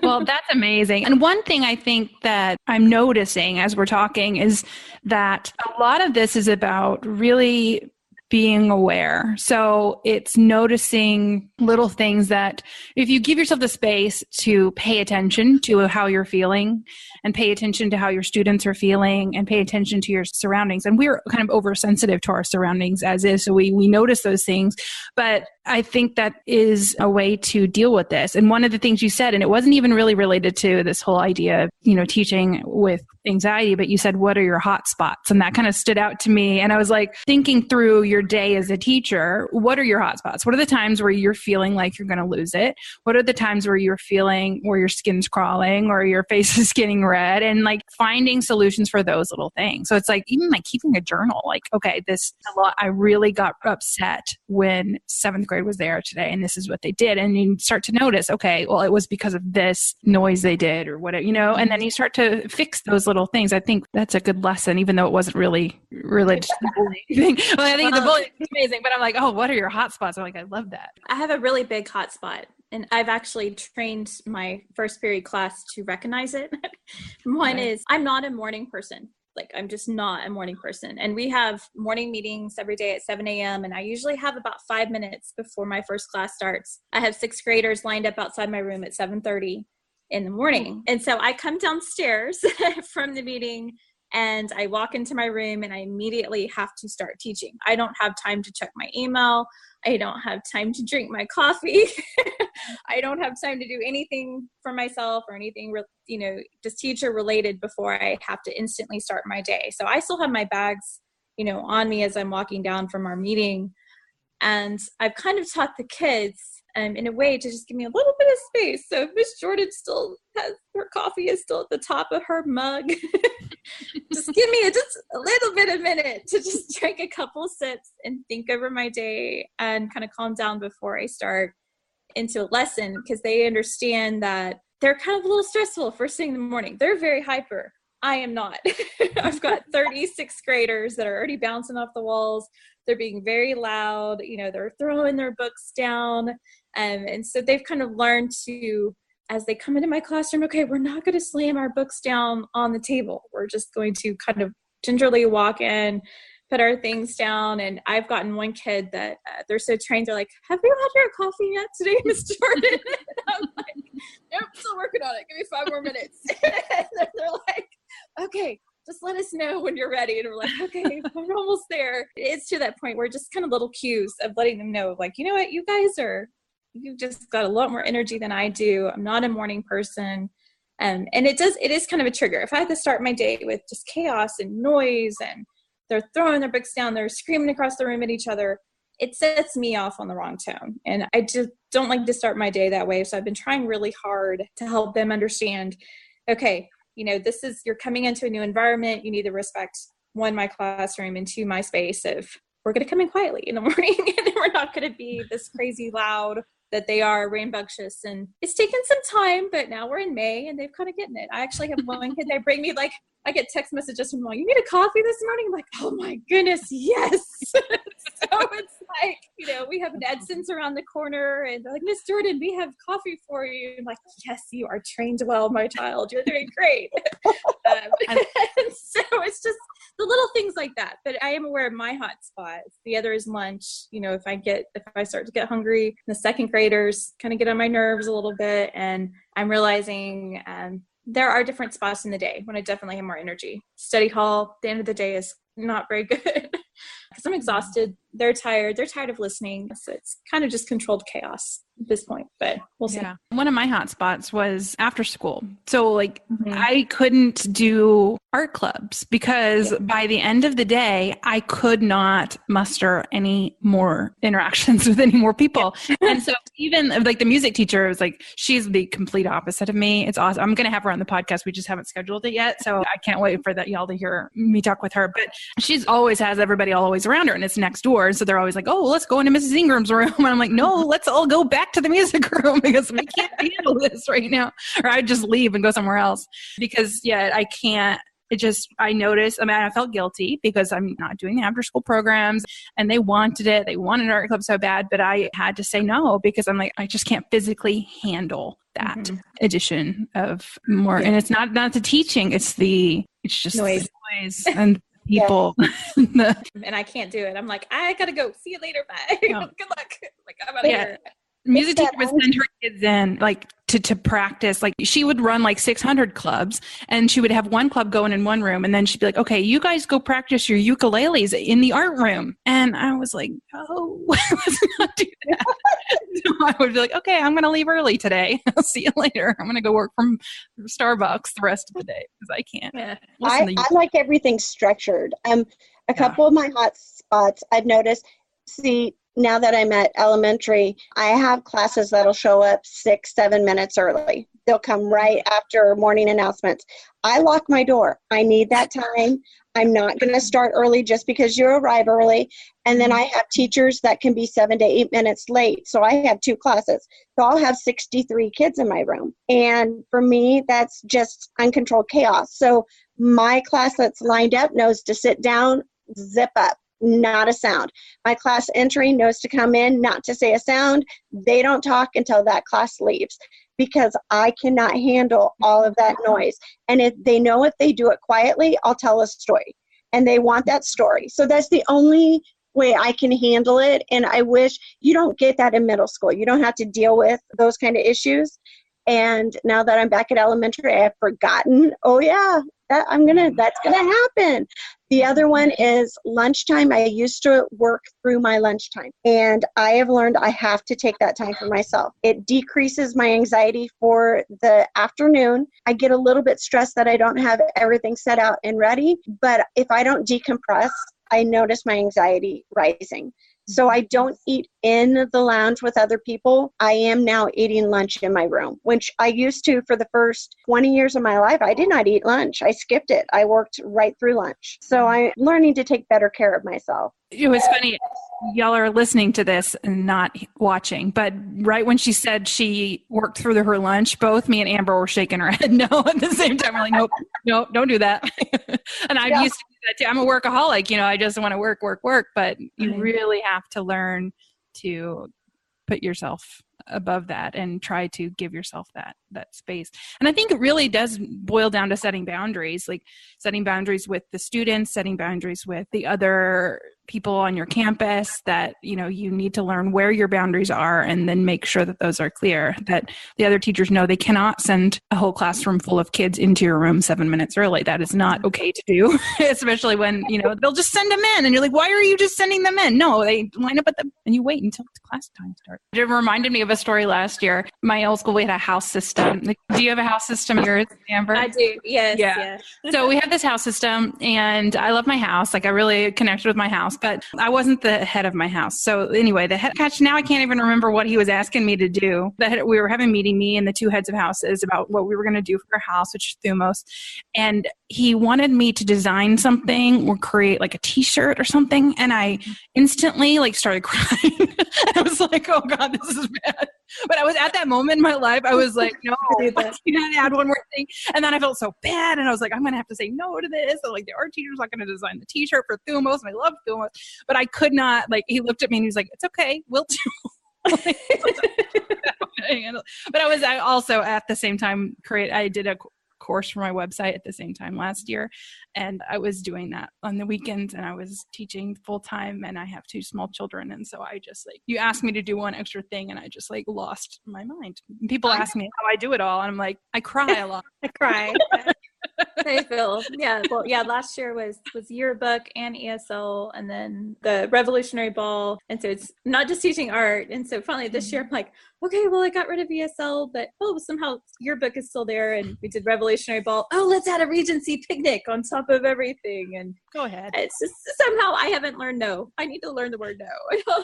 Well, that's amazing. And one thing I think that I'm noticing as we're talking is that a lot of this is about really being aware. So it's noticing little things that if you give yourself the space to pay attention to how you're feeling and pay attention to how your students are feeling and pay attention to your surroundings. And we're kind of oversensitive to our surroundings as is. So we notice those things, but I think that is a way to deal with this. And one of the things you said, and it wasn't even really related to this whole idea of, teaching with anxiety, but you said, what are your hot spots? And that kind of stood out to me. And I was like thinking through your day as a teacher, what are your hot spots? What are the times where you're feeling like you're going to lose it? What are the times where you're feeling where your skin's crawling or your face is getting red? And like finding solutions for those little things. So it's like, even like keeping a journal, like, okay, I really got upset when 7th grade was there today and this is what they did. And you start to notice, okay, well, it was because of this noise they did or whatever, and then you start to fix those little things. I think that's a good lesson, even though it wasn't really related to the bullying thing. Well, I think the bullying is amazing, but I'm like, oh, what are your hot spots? I'm like, I love that. I have a really big hot spot. And I've actually trained my first period class to recognize it. One is I'm not a morning person. Like, I'm just not a morning person. And we have morning meetings every day at 7 a.m. And I usually have about 5 minutes before my first class starts. I have 6th graders lined up outside my room at 7:30 in the morning. And so I come downstairs from the meeting and I walk into my room and I immediately have to start teaching. I don't have time to check my email. I don't have time to drink my coffee. I don't have time to do anything for myself or anything, just teacher related before I have to instantly start my day. So I still have my bags, on me as I'm walking down from our meeting. And I've kind of taught the kids in a way to just give me a little bit of space. So if Miss Jordan still has her coffee is still at the top of her mug, just give me just a little bit of minute to just drink a couple sips and think over my day and kind of calm down before I start into a lesson, because they understand that they're kind of a little stressful first thing in the morning. They're very hyper. I am not. I've got 36 graders that are already bouncing off the walls. They're being very loud. They're throwing their books down. And so they've kind of learned to, as they come into my classroom, okay, we're not going to slam our books down on the table. We're just going to kind of gingerly walk in, put our things down. And I've gotten one kid that they're so trained. They're like, have you had your coffee yet today, Miss Jordan? And I'm like, nope, still working on it. Give me 5 more minutes. And they're like, okay, just let us know when you're ready. And we're like, okay, we're almost there. It's to that point where just kind of little cues of letting them know, like, you know what, you've just got a lot more energy than I do. I'm not a morning person. And it is kind of a trigger. If I had to start my day with just chaos and noise and they're throwing their books down, they're screaming across the room at each other, it sets me off on the wrong tone. And I just don't like to start my day that way. So I've been trying really hard to help them understand, okay, you're coming into a new environment. You need to respect, 1, my classroom, and 2, my space. If we're going to come in quietly in the morning and we're not going to be this crazy loud that they are rambunctious. And it's taken some time, but now we're in May and they've kind of getting it. I actually have one kid, they bring me I get text messages from them, you need a coffee this morning? I'm like, oh my goodness, yes. So it's like, we have an Edson's around the corner and they're like, Miss Jordan, we have coffee for you. I'm like, yes, you are trained well, my child. You're doing great. And so it's just the little things like that. But I am aware of my hot spots. The other is lunch. If I start to get hungry, the 2nd graders kind of get on my nerves a little bit. And I'm realizing there are different spots in the day when I definitely have more energy. Study hall, at the end of the day, is not very good because I'm exhausted. They're tired. They're tired of listening. So it's kind of just controlled chaos at this point, but we'll see. Yeah. One of my hot spots was after school. So I couldn't do art clubs because by the end of the day, I could not muster any more interactions with any more people. And so even the music teacher was she's the complete opposite of me. It's awesome. I'm going to have her on the podcast. We just haven't scheduled it yet. So I can't wait for y'all to hear me talk with her. But she's always has everybody always around her and it's next door. So they're always like, oh, let's go into Mrs. Ingram's room. And I'm like, no, let's all go back to the music room because we can't handle this right now. Or I'd just leave and go somewhere else because I can't. I noticed, I felt guilty because I'm not doing the after school programs and they wanted it. They wanted an art club so bad, but I had to say no because I'm like, I just can't physically handle that addition of more. And it's not the teaching. It's just noise and people. And I can't do it. I'm like, I gotta go. See you later. Bye. Good luck. I'm out of here. Music teacher would send her kids in to practice. She would run 600 clubs and she would have one club going in one room. And then she'd be like, okay, you guys go practice your ukuleles in the art room. And I was like, oh, let's not do that. So I would be like, okay, I'm going to leave early today. I'll see you later. I'm going to go work from Starbucks the rest of the day because I can't. Yeah. I like everything structured. A couple of my hot spots I've noticed, now that I'm at elementary, I have classes that'll show up 6-7 minutes early. They'll come right after morning announcements. I lock my door. I need that time. I'm not going to start early just because you arrive early. And then I have teachers that can be 7 to 8 minutes late. So I have 2 classes. So I'll have 63 kids in my room. And for me, that's just uncontrolled chaos. So my class that's lined up knows to sit down, zip up. not a sound. My class entry knows to come in, not to say a sound. They don't talk until that class leaves because I cannot handle all of that noise. And if they know if they do it quietly, I'll tell a story. And they want that story. So that's the only way I can handle it. And I wish you don't get that in middle school. You don't have to deal with those kind of issues. And now that I'm back at elementary, I've forgotten, oh yeah, that's gonna happen. The other one is lunchtime. I used to work through my lunchtime, and I have learned I have to take that time for myself. It decreases my anxiety for the afternoon. I get a little bit stressed that I don't have everything set out and ready, but if I don't decompress, I notice my anxiety rising. So I don't eat in the lounge with other people. I am now eating lunch in my room, which I used to for the first 20 years of my life. I did not eat lunch. I skipped it. I worked right through lunch. So I'm learning to take better care of myself. It was funny. Y'all are listening to this and not watching, but right when she said she worked through her lunch, both me and Amber were shaking our head no at the same time. We're like, nope, don't do that. And I used to do that too. I'm a workaholic, I just want to work, but you really have to learn to put yourself above that and try to give yourself that space. And I think it really does boil down to setting boundaries, like setting boundaries with the students, setting boundaries with the other people on your campus, that, you need to learn where your boundaries are and then make sure that those are clear, that the other teachers know they cannot send a whole classroom full of kids into your room 7 minutes early. That is not okay to do, especially when, they'll just send them in and you're like, why are you just sending them in? No, they line up at them and you wait until class time starts. It reminded me of a story last year. My old school, we had a house system. Do you have a house system yours, Amber? I do. Yes. Yeah. So we had this house system and I love my house. Like I really connected with my house, but I wasn't the head of my house. So anyway, the head coach, now I can't even remember what he was asking me to do. We were having a meeting, me and the two heads of houses, about what we were going to do for our house, which is Thumos. And he wanted me to design something or create like a t-shirt or something. And I instantly started crying. I was like, oh God, this is bad. But I was at that moment in my life, I was like, no, you gotta add one more thing. And then I felt so bad. And I was like, I'm going to have to say no to this. So the art teacher's not going to design the t-shirt for Thumos. And I love Thumos. But I could not, he looked at me and he was like, it's okay. We'll do. But I also at the same time I did a course for my website at the same time last year. And I was doing that on the weekends and I was teaching full time and I have two small children. And so I just you asked me to do one extra thing and I just lost my mind. And people ask me how I do it all. And I'm like, I cry a lot. I cry. Hey, Phil. Yeah. Well, yeah. Last year was yearbook and ESL, and then the Revolutionary Ball. And so it's not just teaching art. And so finally this year I'm like, okay, well, I got rid of ESL, but somehow yearbook is still there. And we did Revolutionary Ball. Oh, let's add a Regency picnic on top of everything. And go ahead. It's just somehow I haven't learned no. I need to learn the word no.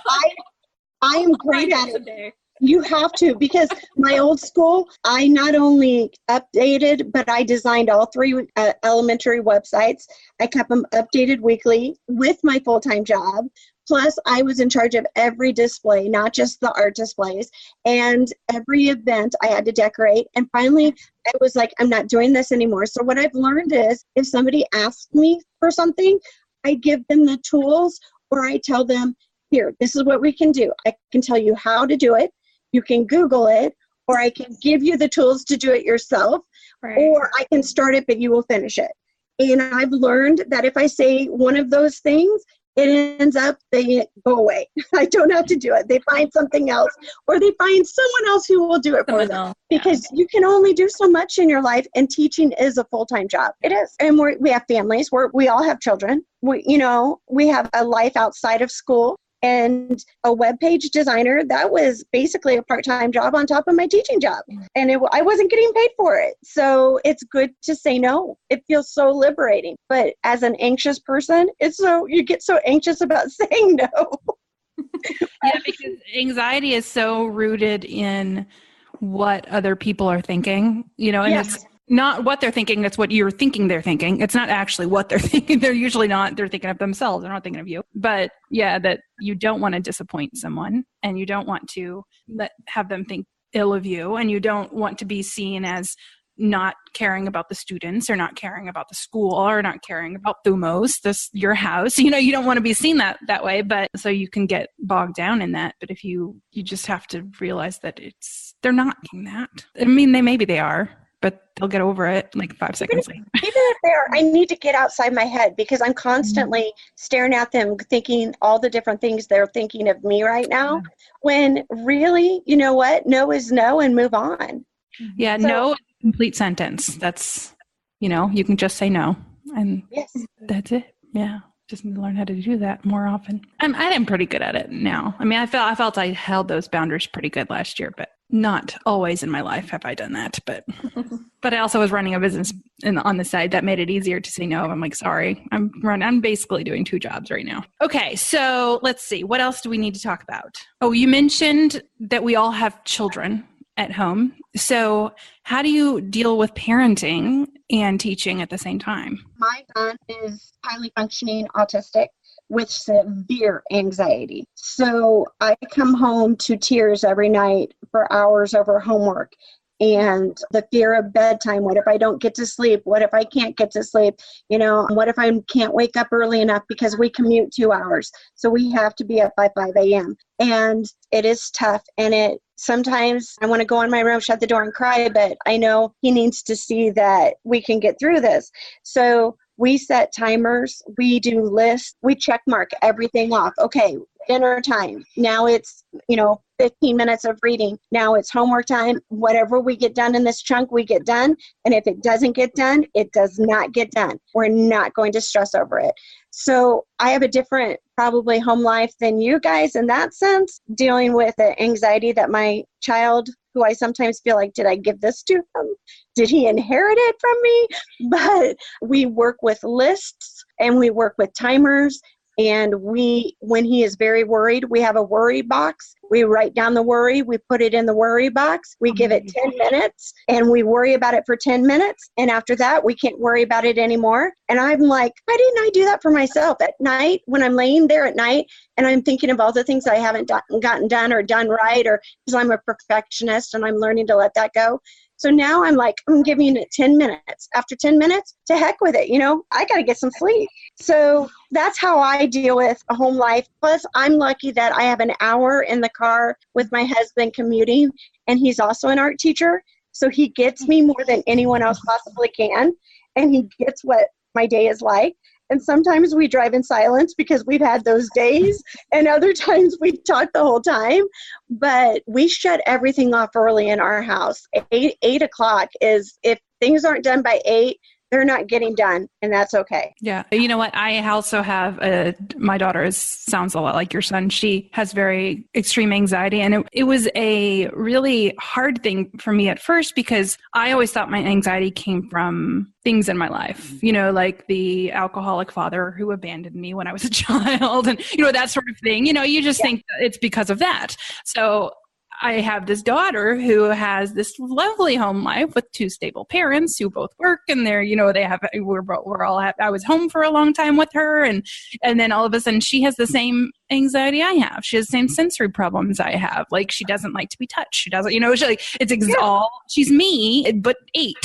I am great at it. You have to, because my old school, I not only updated, but I designed all three elementary websites. I kept them updated weekly with my full-time job. Plus, I was in charge of every display, not just the art displays. And every event I had to decorate. And finally, I was like, I'm not doing this anymore. So what I've learned is if somebody asks me for something, I give them the tools, or I tell them, here, this is what we can do. I can tell you how to do it. You can Google it, or I can give you the tools to do it yourself, or I can start it, but you will finish it. And I've learned that if I say one of those things, it ends up, they go away. I don't have to do it. They find something else, or they find someone else who will do it for them. Because you can only do so much in your life, and teaching is a full-time job. It is. And we have families. We all have children. We have a life outside of school. And a web page designer, that was basically a part-time job on top of my teaching job. And I wasn't getting paid for it. So it's good to say no. It feels so liberating. But as an anxious person, you get so anxious about saying no. Yeah, because anxiety is so rooted in what other people are thinking, and it's not what they're thinking. That's what you're thinking they're thinking. It's not actually what they're thinking. They're usually not. They're thinking of themselves. They're not thinking of you. But yeah, that you don't want to disappoint someone, and you don't want to have them think ill of you, and you don't want to be seen as not caring about the students or not caring about the school or not caring about Thumos, your house. You don't want to be seen that way, but so you can get bogged down in that. But if you just have to realize that they're not doing that. I mean, maybe they are, but they'll get over it like 5 seconds later. Even if they are, I need to get outside my head because I'm constantly staring at them, thinking all the different things they're thinking of me right now. When really, you know what? No is no, and move on. Yeah, so, no, complete sentence. That's, you can just say no, and yes, that's it. Yeah. Just need to learn how to do that more often. I'm pretty good at it now. I mean, I felt I held those boundaries pretty good last year, but not always in my life have I done that. But I also was running a business on the side that made it easier to say no. I'm like, sorry, I'm basically doing 2 jobs right now. Okay, so let's see. What else do we need to talk about? Oh, you mentioned that we all have children at home. So how do you deal with parenting and teaching at the same time? My son is highly functioning autistic with severe anxiety. So I come home to tears every night for hours over homework. And the fear of bedtime. What if I don't get to sleep? What if I can't get to sleep? What if I can't wake up early enough because we commute 2 hours? So we have to be up by 5 a.m. And it is tough. And sometimes I want to go in my room, shut the door and cry, but I know he needs to see that we can get through this. So we set timers, we do lists, we check mark everything off. Okay, dinner time. Now it's, 15 minutes of reading. Now it's homework time. Whatever we get done in this chunk, we get done. And if it doesn't get done, it does not get done. We're not going to stress over it. So I have a different probably home life than you guys in that sense, dealing with the anxiety that my child, who I sometimes feel like, did I give this to him? Did he inherit it from me? But we work with lists and we work with timers. And when he is very worried, we have a worry box. We write down the worry. We put it in the worry box. We give it 10 minutes and we worry about it for 10 minutes. And after that, we can't worry about it anymore. And I'm like, why didn't I do that for myself at night when I'm laying there at night and I'm thinking of all the things I haven't gotten done or done right, or because I'm a perfectionist and I'm learning to let that go. So now I'm like, I'm giving it 10 minutes. After 10 minutes, to heck with it. I got to get some sleep. So that's how I deal with a home life. Plus, I'm lucky that I have an hour in the car with my husband commuting, and he's also an art teacher. So he gets me more than anyone else possibly can, and he gets what my day is like. And sometimes we drive in silence because we've had those days, and other times we talk the whole time. But we shut everything off early in our house. 8 o'clock is, if things aren't done by 8, they're not getting done, and that's okay. Yeah. You know what? I also have my daughter sounds a lot like your son. She has very extreme anxiety, and it was a really hard thing for me at first because I always thought my anxiety came from things in my life, like the alcoholic father who abandoned me when I was a child and, that sort of thing. You just think that it's because of that. So I have this daughter who has this lovely home life with 2 stable parents who both work, and they're, I was home for a long time with her. And then all of a sudden she has the same anxiety I have. She has the same sensory problems I have. Like, she doesn't like to be touched. She doesn't, she's me, but 8,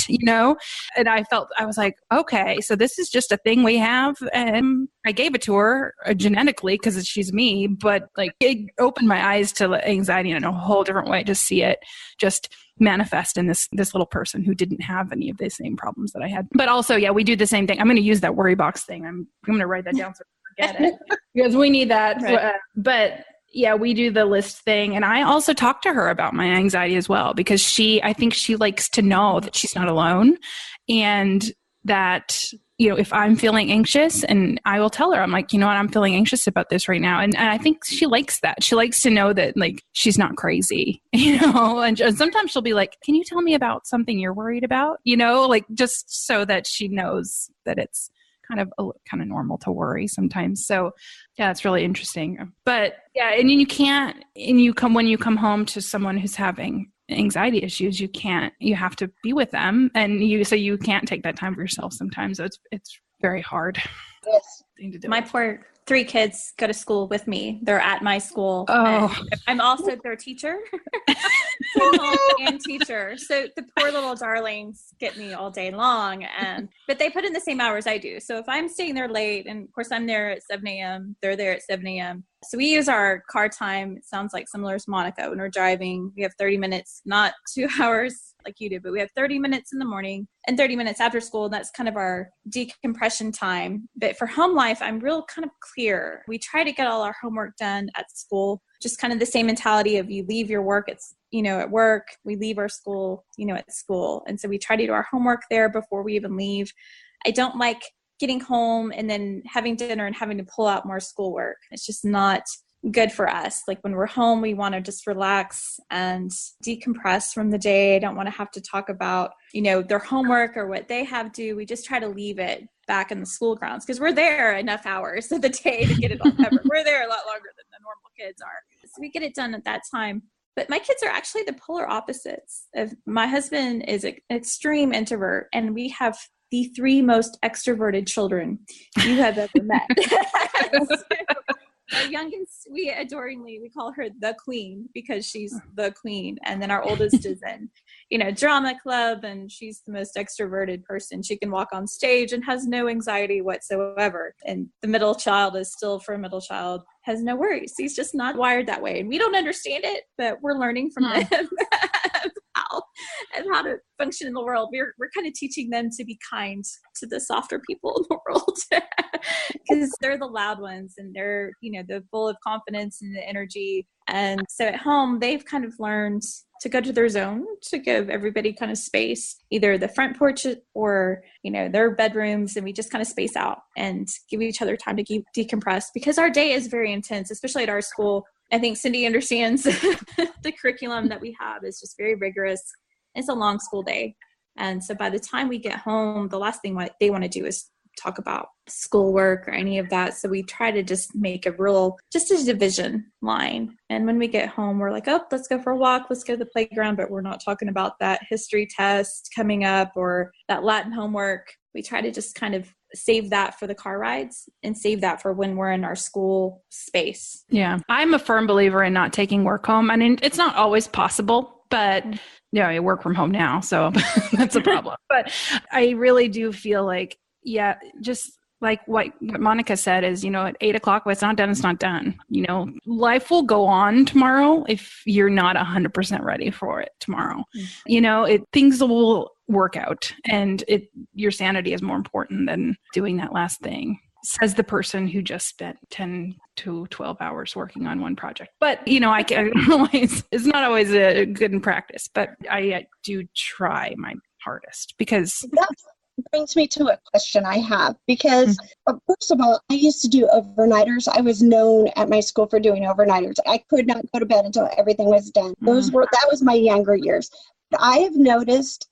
and I was like, okay, so this is just a thing we have. And I gave it to her genetically because she's me, but like, it opened my eyes to anxiety in a whole different way. Just see it just manifest in this little person who didn't have any of the same problems that I had. But also, we do the same thing. I'm going to use that worry box thing. I'm going to write that down so I forget it because we need that. Right. But we do the list thing. And I also talk to her about my anxiety as well, because I think she likes to know that she's not alone, and that, if I'm feeling anxious, and I will tell her, I'm like, I'm feeling anxious about this right now. And I think she likes that. She likes to know that, like, she's not crazy, and sometimes she'll be like, can you tell me about something you're worried about? Like, just so that she knows that it's kind of normal to worry sometimes. So it's really interesting. But and when you come home to someone who's having anxiety issues, you have to be with them, and you can't take that time for yourself sometimes. So it's very hard Yes. thing to do. My poor 3 kids go to school with me. They're at my school. Oh. And I'm also their teacher and teacher. So the poor little darlings get me all day long. But they put in the same hours I do. So if I'm staying there late, and of course I'm there at 7 a.m., they're there at 7 a.m. So we use our car time. It sounds like similar to Monica. When we're driving, we have 30 minutes, not 2 hours like you do, but we have 30 minutes in the morning and 30 minutes after school. And that's kind of our decompression time. But for home life, I'm real kind of clear. We try to get all our homework done at school, just kind of the same mentality of you leave your work at work, we leave our school, at school. And so we try to do our homework there before we even leave. I don't like getting home and then having dinner and having to pull out more schoolwork. It's just not good for us. Like when we're home, we want to just relax and decompress from the day. I don't want to have to talk about, their homework or what they have to do. We just try to leave it back in the school grounds because we're there enough hours of the day to get it all covered. We're there a lot longer than the normal kids are. So we get it done at that time. But my kids are actually the polar opposites. My husband is an extreme introvert, and we have the 3 most extroverted children you have ever met. Our youngest, we call her the queen because she's the queen. And then our oldest is in, drama club, and she's the most extroverted person. She can walk on stage and has no anxiety whatsoever. And the middle child is still, for a middle child, has no worries. He's just not wired that way. And we don't understand it, but we're learning from them how to function in the world. We're kind of teaching them to be kind to the softer people in the world because they're the loud ones, and they're, they're full of confidence and the energy. And so at home, they've kind of learned to go to their zone, to give everybody kind of space, either the front porch or, their bedrooms. And we just kind of space out and give each other time to decompress because our day is very intense, especially at our school. I think Cindy understands the curriculum that we have is just very rigorous. It's a long school day. And so by the time we get home, the last thing they want to do is talk about schoolwork or any of that. So we try to just make just a division line. And when we get home, we're like, oh, let's go for a walk. Let's go to the playground. But we're not talking about that history test coming up or that Latin homework. We try to just kind of save that for the car rides and save that for when we're in our school space. Yeah. I'm a firm believer in not taking work home. I mean, it's not always possible, but I work from home now, so that's a problem. But I really do feel like, just like what Monica said is, at 8:00, if it's not done, it's not done. Life will go on tomorrow if you're not 100% ready for it tomorrow. Things will work out, and your sanity is more important than doing that last thing, says the person who just spent 10 to 12 hours working on one project. But, it's not always a good in practice, but I do try my hardest because that brings me to a question I have because first of all, I used to do overnighters. I was known at my school for doing overnighters. I could not go to bed until everything was done. That was my younger years. But I have noticed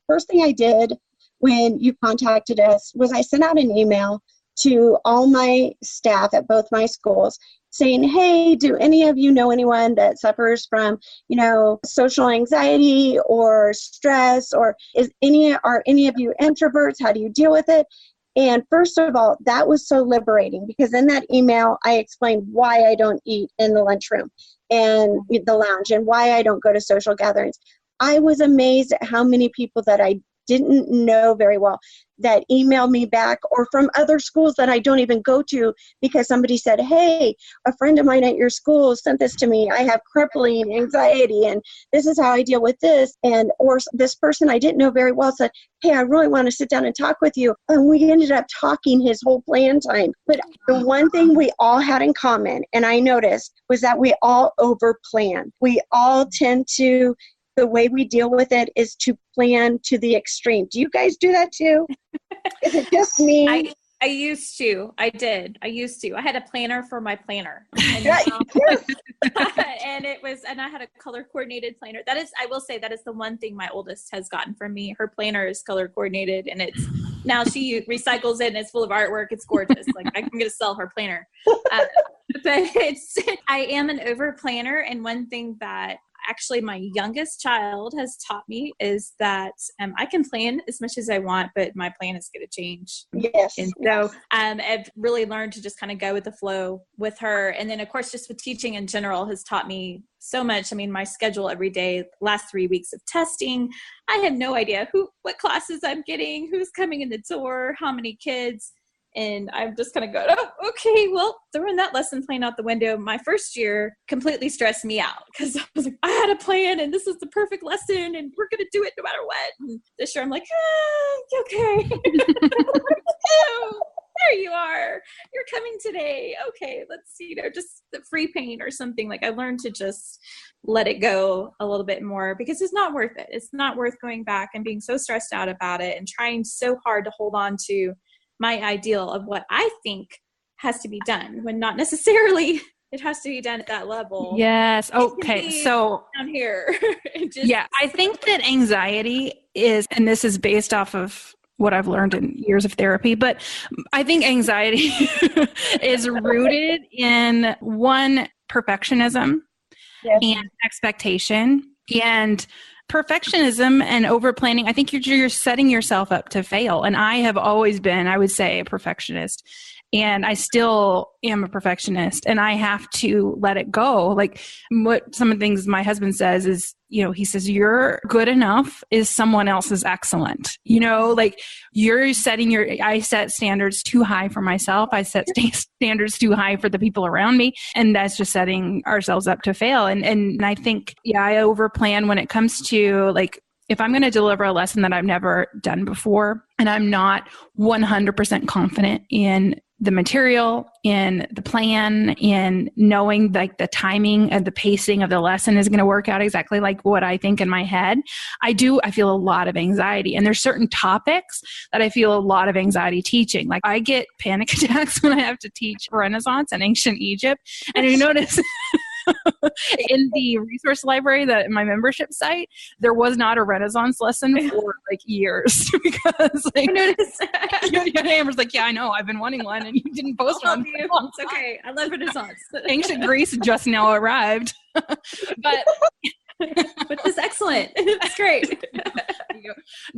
first thing I did when you contacted us was I sent out an email to all my staff at both my schools saying, hey, do any of you know anyone that suffers from, social anxiety or stress, or are any of you introverts? How do you deal with it? And first of all, that was so liberating because in that email, I explained why I don't eat in the lunchroom and the lounge and why I don't go to social gatherings. I was amazed at how many people that I didn't know very well that emailed me back, or from other schools that I don't even go to because somebody said, hey, a friend of mine at your school sent this to me. I have crippling anxiety and this is how I deal with this. Or this person I didn't know very well said, hey, I really want to sit down and talk with you. And we ended up talking his whole plan time. But the one thing we all had in common, and I noticed, was that we all overplan. We all tend to, the way we deal with it is to plan to the extreme. Do you guys do that too? Is it just me? I used to. I did. I used to. I had a planner for my planner. And, and I had a color coordinated planner. That is, I will say that is the one thing my oldest has gotten from me. Her planner is color coordinated, and now she recycles it and it's full of artwork. It's gorgeous. Like I'm going to sell her planner. But I am an over planner. And one thing that actually my youngest child has taught me is that I can plan as much as I want, but my plan is going to change. Yes. And so I've really learned to just kind of go with the flow with her. And then of course, just with teaching in general has taught me so much. I mean, my schedule every day, last 3 weeks of testing, I have no idea what classes I'm getting, who's coming in the door, how many kids. And I'm just kind of going, oh, okay, well, throwing that lesson plan out the window. My first year completely stressed me out because I was like, I had a plan and this is the perfect lesson and we're going to do it no matter what. And this year I'm like, okay. There you are. You're coming today. Okay, let's see, just the free paint or something. Like I learned to just let it go a little bit more because it's not worth it. It's not worth going back and being so stressed out about it and trying so hard to hold on to my ideal of what I think has to be done when not necessarily it has to be done at that level. Yes. Okay. So down here. I think that anxiety is, and this is based off of what I've learned in years of therapy, but I think anxiety is rooted in one, perfectionism and expectation, and perfectionism and over planning. I think you're setting yourself up to fail. And I have always been, I would say, a perfectionist. And I still am a perfectionist, and I have to let it go. Like what some of the things my husband says is, he says, your good enough is someone else's excellent. Like I set standards too high for myself. I set standards too high for the people around me. And that's just setting ourselves up to fail. And I think, I overplan when it comes to like, if I'm going to deliver a lesson that I've never done before, and I'm not 100% confident in the material, in the plan, in knowing like the timing and the pacing of the lesson is going to work out exactly like what I think in my head, I feel a lot of anxiety. And there's certain topics that I feel a lot of anxiety teaching. Like I get panic attacks when I have to teach Renaissance and ancient Egypt. And you notice in the resource library, my membership site, there was not a Renaissance lesson for like years because like, I noticed. Amber's like, I know, I've been wanting one and you didn't post one. It's okay. I love Renaissance. Ancient Greece just now arrived. But which is excellent. It's great.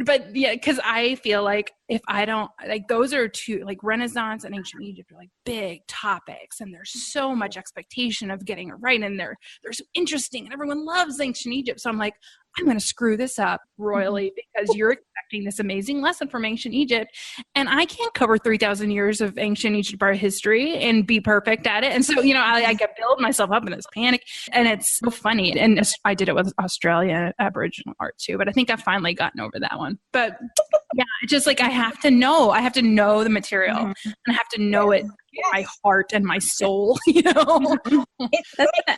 But because I feel like if I don't, like those are two, like Renaissance and ancient Egypt are like big topics, and there's so much expectation of getting it right, and they're so interesting, and everyone loves ancient Egypt. So I'm like, I'm going to screw this up royally because you're expecting this amazing lesson from ancient Egypt, and I can't cover 3,000 years of ancient Egypt art history and be perfect at it. And so, I build myself up in this panic, and it's so funny. And I did it with Australian Aboriginal art too, but I think I've finally gotten over that one. But it's just like I have to know the material, and I have to know it in my heart and my soul,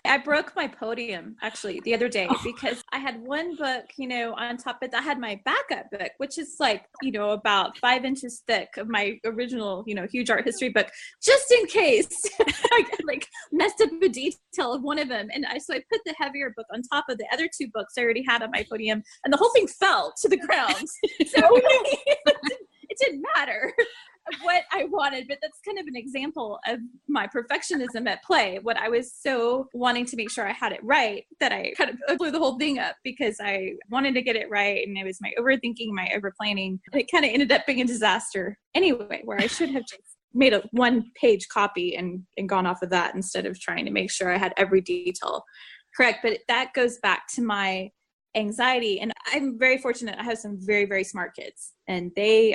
I broke my podium actually the other day because I had one book, on top of it. I had my backup book, which is like, about 5 inches thick of my original, huge art history book, just in case I like messed up a detail of one of them. And so I put the heavier book on top of the other 2 books I already had on my podium, and the whole thing fell to the ground. So it didn't matter what I wanted, but that's kind of an example of my perfectionism at play. What I was so wanting to make sure I had it right that I kind of blew the whole thing up because I wanted to get it right, and it was my overthinking, my overplanning, and it kind of ended up being a disaster anyway, where I should have just made a 1-page copy and gone off of that instead of trying to make sure I had every detail correct. But that goes back to my anxiety. And I'm very fortunate. I have some very, very smart kids, and they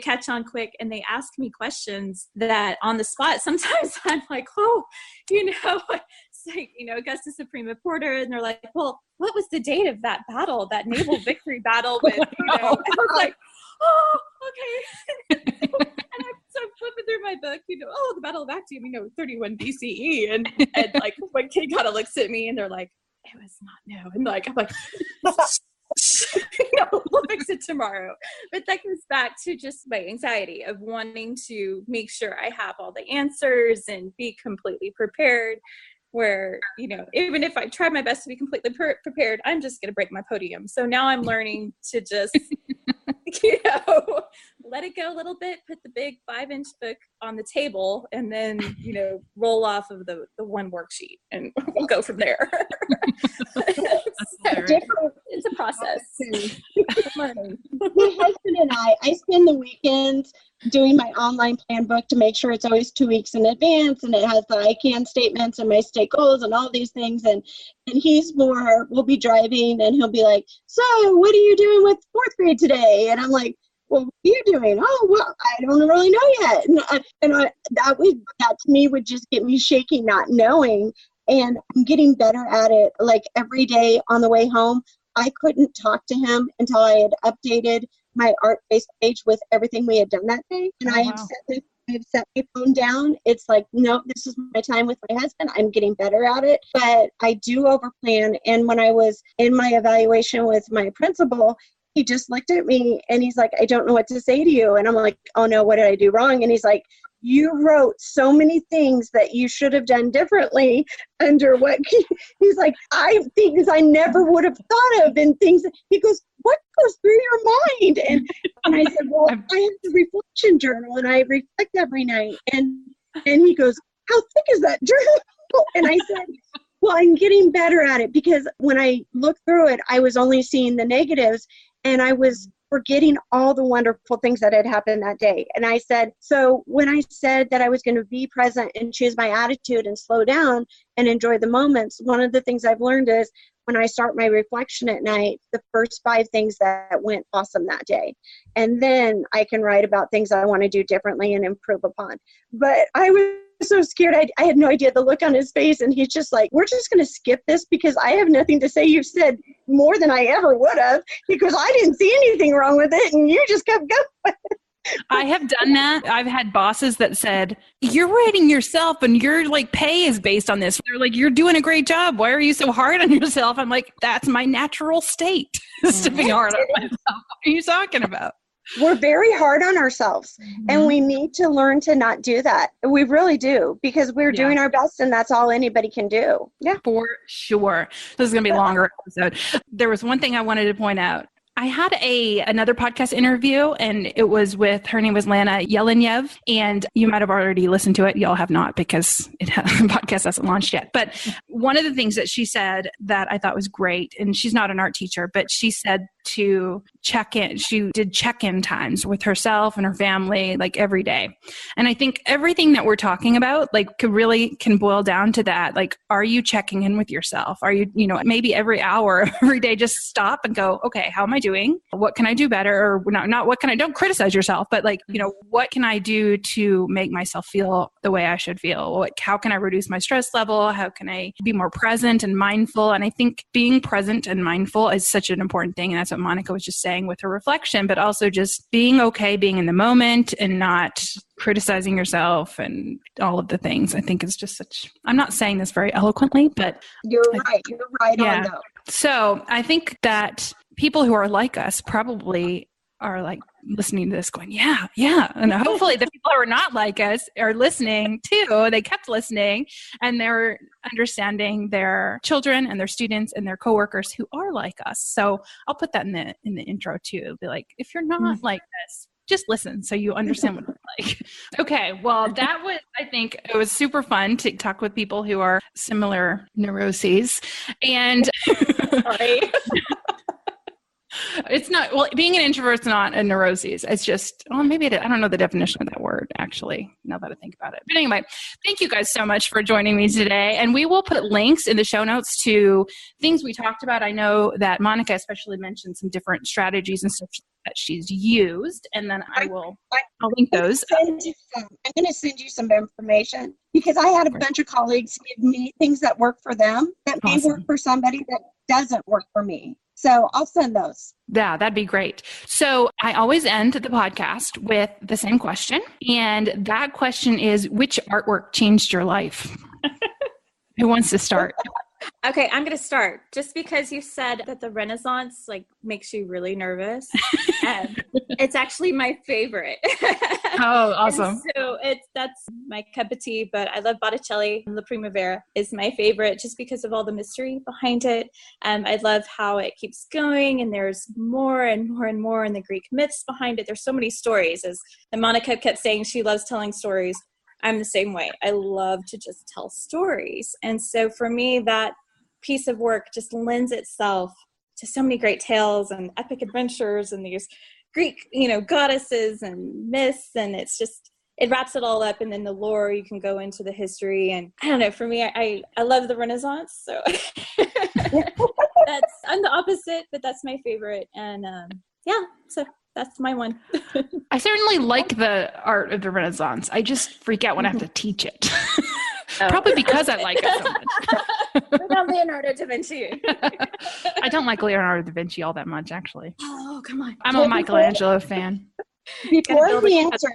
catch on quick, and they ask me questions that on the spot, sometimes I'm like, it's like, Augustus Suprema Porter. And they're like, well, what was the date of that battle, that naval victory battle with, And I was like, oh, okay. So I'm flipping through my book, the Battle of Actium, 31 BCE. And like one kid kind of looks at me and they're like, it was not no. And like, I'm like, we'll fix it tomorrow. But that goes back to just my anxiety of wanting to make sure I have all the answers and be completely prepared, where, even if I try my best to be completely prepared, I'm just going to break my podium. So now I'm learning to just, So let it go a little bit, put the big 5-inch book on the table, and then, roll off of the one worksheet, and we'll go from there. It's a process. Learning. My husband and I spend the weekends doing my online plan book to make sure it's always 2 weeks in advance, and it has the I can statements and my state goals and all these things. And he's more, we'll be driving and he'll be like, so what are you doing with fourth grade today? And I'm like, well, what are you doing? Oh, well, I don't really know yet. That to me would just get me shaking, not knowing. And I'm getting better at it. Like every day on the way home, I couldn't talk to him until I had updated my art-based page with everything we had done that day. And I've set my phone down. It's like, no, this is my time with my husband. I'm getting better at it, but I do overplan. And when I was in my evaluation with my principal, he just looked at me and he's like, I don't know what to say to you. And I'm like, oh no, what did I do wrong? And he's like, you wrote so many things that you should have done differently under what he's like, things I never would have thought of, and things. He goes, what goes through your mind? And I said, well, I have the reflection journal and I reflect every night. And he goes, how thick is that journal? And I said, well, I'm getting better at it, because when I looked through it, I was only seeing the negatives and I was forgetting all the wonderful things that had happened that day. And I said, so when I said that I was going to be present and choose my attitude and slow down and enjoy the moments, one of the things I've learned is when I start my reflection at night, the first 5 things that went awesome that day. And then I can write about things I want to do differently and improve upon. But I was so scared. I had no idea the look on his face. And he's just like, we're just going to skip this because I have nothing to say. You've said more than I ever would have, because I didn't see anything wrong with it. And you just kept going. I have done that. I've had bosses that said, you're writing yourself and your pay is based on this. They're like, you're doing a great job. Why are you so hard on yourself? I'm like, that's my natural state is to be hard on myself. What are you talking about? We're very hard on ourselves, and we need to learn to not do that. We really do, because we're doing our best, and that's all anybody can do. Yeah, for sure. This is going to be a longer episode. There was one thing I wanted to point out. I had another podcast interview, and it was with, her name was Lana Yelenev, and you might have already listened to it. Y'all have not, because the podcast hasn't launched yet. But one of the things that she said that I thought was great, and she's not an art teacher, but she said to check in. She did check-in times with herself and her family, every day. And I think everything that we're talking about, can boil down to that. Are you checking in with yourself? Are you, maybe every hour, every day, just stop and go, okay, how am I doing? What can I do better? Or not what can I, don't criticize yourself, but what can I do to make myself feel the way I should feel? How can I reduce my stress level? How can I be more present and mindful? And I think being present and mindful is such an important thing. And that's what Monica was just saying with her reflection, but also just being okay, being in the moment and not criticizing yourself and all of the things. I think it's just I'm not saying this very eloquently, but you're right on though. So I think that people who are like us probably are listening to this going, yeah. And hopefully the people who are not like us are listening too. They kept listening, and they're understanding their children and their students and their coworkers who are like us. So I'll put that in the intro too. It'll be like, if you're not like this, just listen so you understand what it's like. Okay, well, that was, I think it was super fun to talk with people who are similar neuroses. And sorry. It's not, being an introvert's not a neuroses. It's just, maybe I don't know the definition of that word, actually, now that I think about it. But anyway, thank you guys so much for joining me today. And we will put links in the show notes to things we talked about. I know that Monica especially mentioned some different strategies and stuff that she's used. And then I'll link those. I'm going to send you some information, because I had a bunch of colleagues give me things that work for them that may work for somebody that doesn't work for me. So I'll send those. Yeah, that'd be great. So I always end the podcast with the same question. And that question is, which artwork changed your life? Who wants to start? Okay, I'm going to start just because you said that the Renaissance like makes you really nervous. And it's actually my favorite. Oh, awesome. And so that's my cup of tea, but I love Botticelli. La Primavera is my favorite just because of all the mystery behind it. I love how it keeps going and there's more and more and more in the Greek myths behind it. There's so many stories. As Monica kept saying, she loves telling stories. I'm the same way. I love to just tell stories. And so for me, that piece of work just lends itself to so many great tales and epic adventures and these Greek, goddesses and myths. And it's just, it wraps it all up. And then the lore, you can go into the history. And I don't know, for me, I love the Renaissance. So I'm the opposite, but that's my favorite. And so that's my one. I certainly like the art of the Renaissance. I just freak out when I have to teach it. Probably because I like it so much. Without Leonardo da Vinci. I don't like Leonardo da Vinci all that much, actually. Oh, come on. I'm a Michelangelo fan. Before I answer,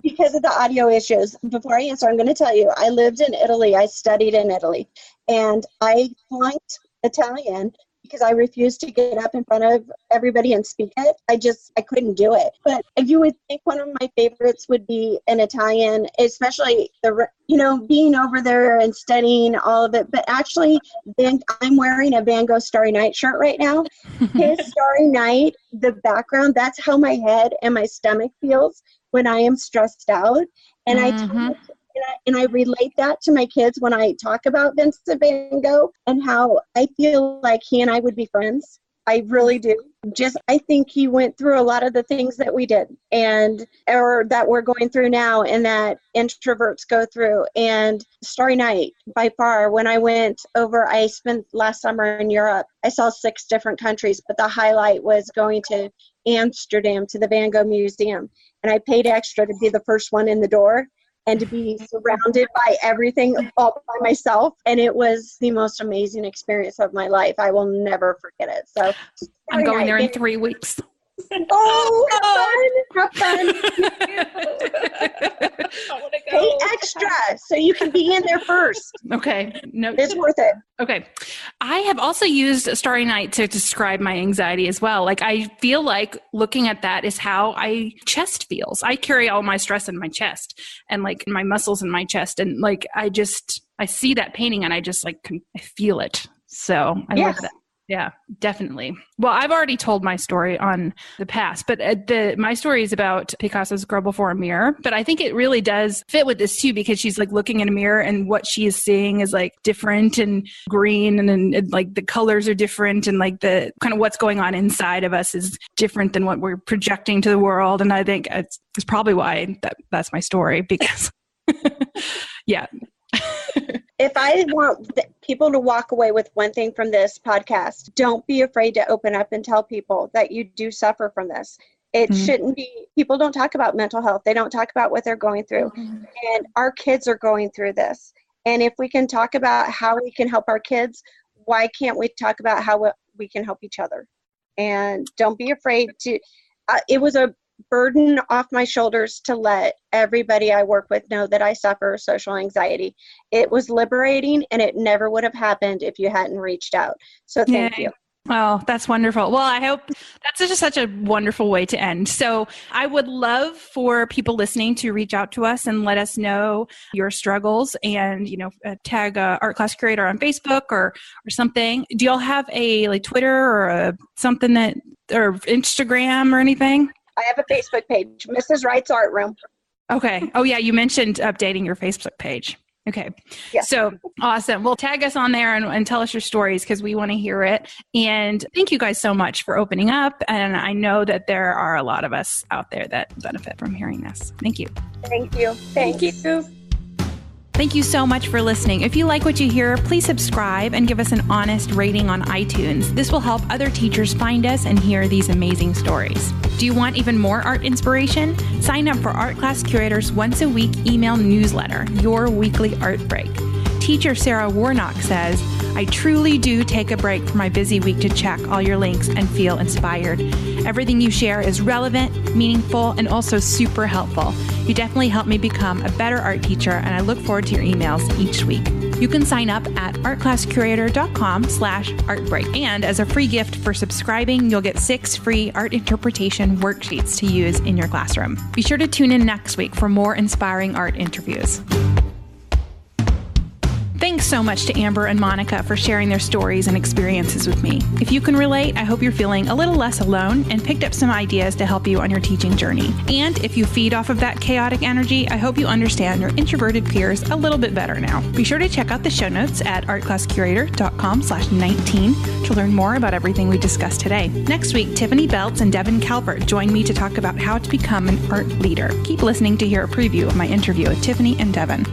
because of the audio issues, before I answer, I'm going to tell you, I lived in Italy. I studied in Italy. And I flunked Italian because I refused to get up in front of everybody and speak it. I couldn't do it. But you would think one of my favorites would be an Italian, especially being over there and studying all of it. But actually, I'm wearing a Van Gogh Starry Night shirt right now. His Starry Night, the background, that's how my head and my stomach feels when I am stressed out. And I relate that to my kids when I talk about Vincent van Gogh and how I feel like he and I would be friends. I really do. I think he went through a lot of the things that we did or that we're going through now and that introverts go through. And Starry Night, by far, when I went over, I spent last summer in Europe. I saw 6 different countries, but the highlight was going to Amsterdam to the Van Gogh Museum. And I paid extra to be the first one in the door and to be surrounded by everything all by myself. And it was the most amazing experience of my life. I will never forget it. So I'm going there in 3 weeks. Oh, have fun. Pay extra so you can be in there first. Okay. No, it's worth it. Okay. I have also used Starry Night to describe my anxiety as well. Like, I feel like looking at that is how chest feels. I carry all my stress in my chest and like my muscles in my chest. And like, I see that painting and I just I feel it. So I love that. Yeah, definitely. Well, I've already told my story on the past, but my story is about Picasso's Girl Before a Mirror. But I think it really does fit with this too, because she's like looking in a mirror and what she is seeing is like different and green and like the colors are different and like the kind of what's going on inside of us is different than what we're projecting to the world. And I think it's probably why that's my story, because yeah. If I want people to walk away with one thing from this podcast, don't be afraid to open up and tell people that you do suffer from this. It shouldn't be, people don't talk about mental health. They don't talk about what they're going through. And our kids are going through this. And if we can talk about how we can help our kids, why can't we talk about how we can help each other? And don't be afraid to, it was a burden off my shoulders to let everybody I work with know that I suffer social anxiety. It was liberating, and it never would have happened if you hadn't reached out. So thank you. Oh, that's wonderful. Well, I hope that's just such a wonderful way to end. So I would love for people listening to reach out to us and let us know your struggles and, tag Art Class Curator on Facebook or something. Do y'all have a Twitter or something or Instagram or anything? I have a Facebook page, Mrs. Wright's Art Room. Okay. Oh, yeah. You mentioned updating your Facebook page. Okay. Yeah. So awesome. Well, tag us on there and tell us your stories because we want to hear it. And thank you guys so much for opening up. And I know that there are a lot of us out there that benefit from hearing this. Thank you. Thank you. Thank you. Thank you so much for listening. If you like what you hear, please subscribe and give us an honest rating on iTunes. This will help other teachers find us and hear these amazing stories. Do you want even more art inspiration? Sign up for Art Class Curator's once a week email newsletter, Your Weekly Art Break. Teacher Sarah Warnock says, I truly do take a break from my busy week to check all your links and feel inspired. Everything you share is relevant, meaningful, and also super helpful. You definitely help me become a better art teacher, and I look forward to your emails each week. You can sign up at artclasscurator.com/artbreak. And as a free gift for subscribing, you'll get 6 free art interpretation worksheets to use in your classroom. Be sure to tune in next week for more inspiring art interviews. Thanks so much to Amber and Monica for sharing their stories and experiences with me. If you can relate, I hope you're feeling a little less alone and picked up some ideas to help you on your teaching journey. And if you feed off of that chaotic energy, I hope you understand your introverted peers a little bit better now. Be sure to check out the show notes at artclasscurator.com/19 to learn more about everything we discussed today. Next week, Tiffany Beltz and Devin Calvert join me to talk about how to become an art leader. Keep listening to hear a preview of my interview with Tiffany and Devin.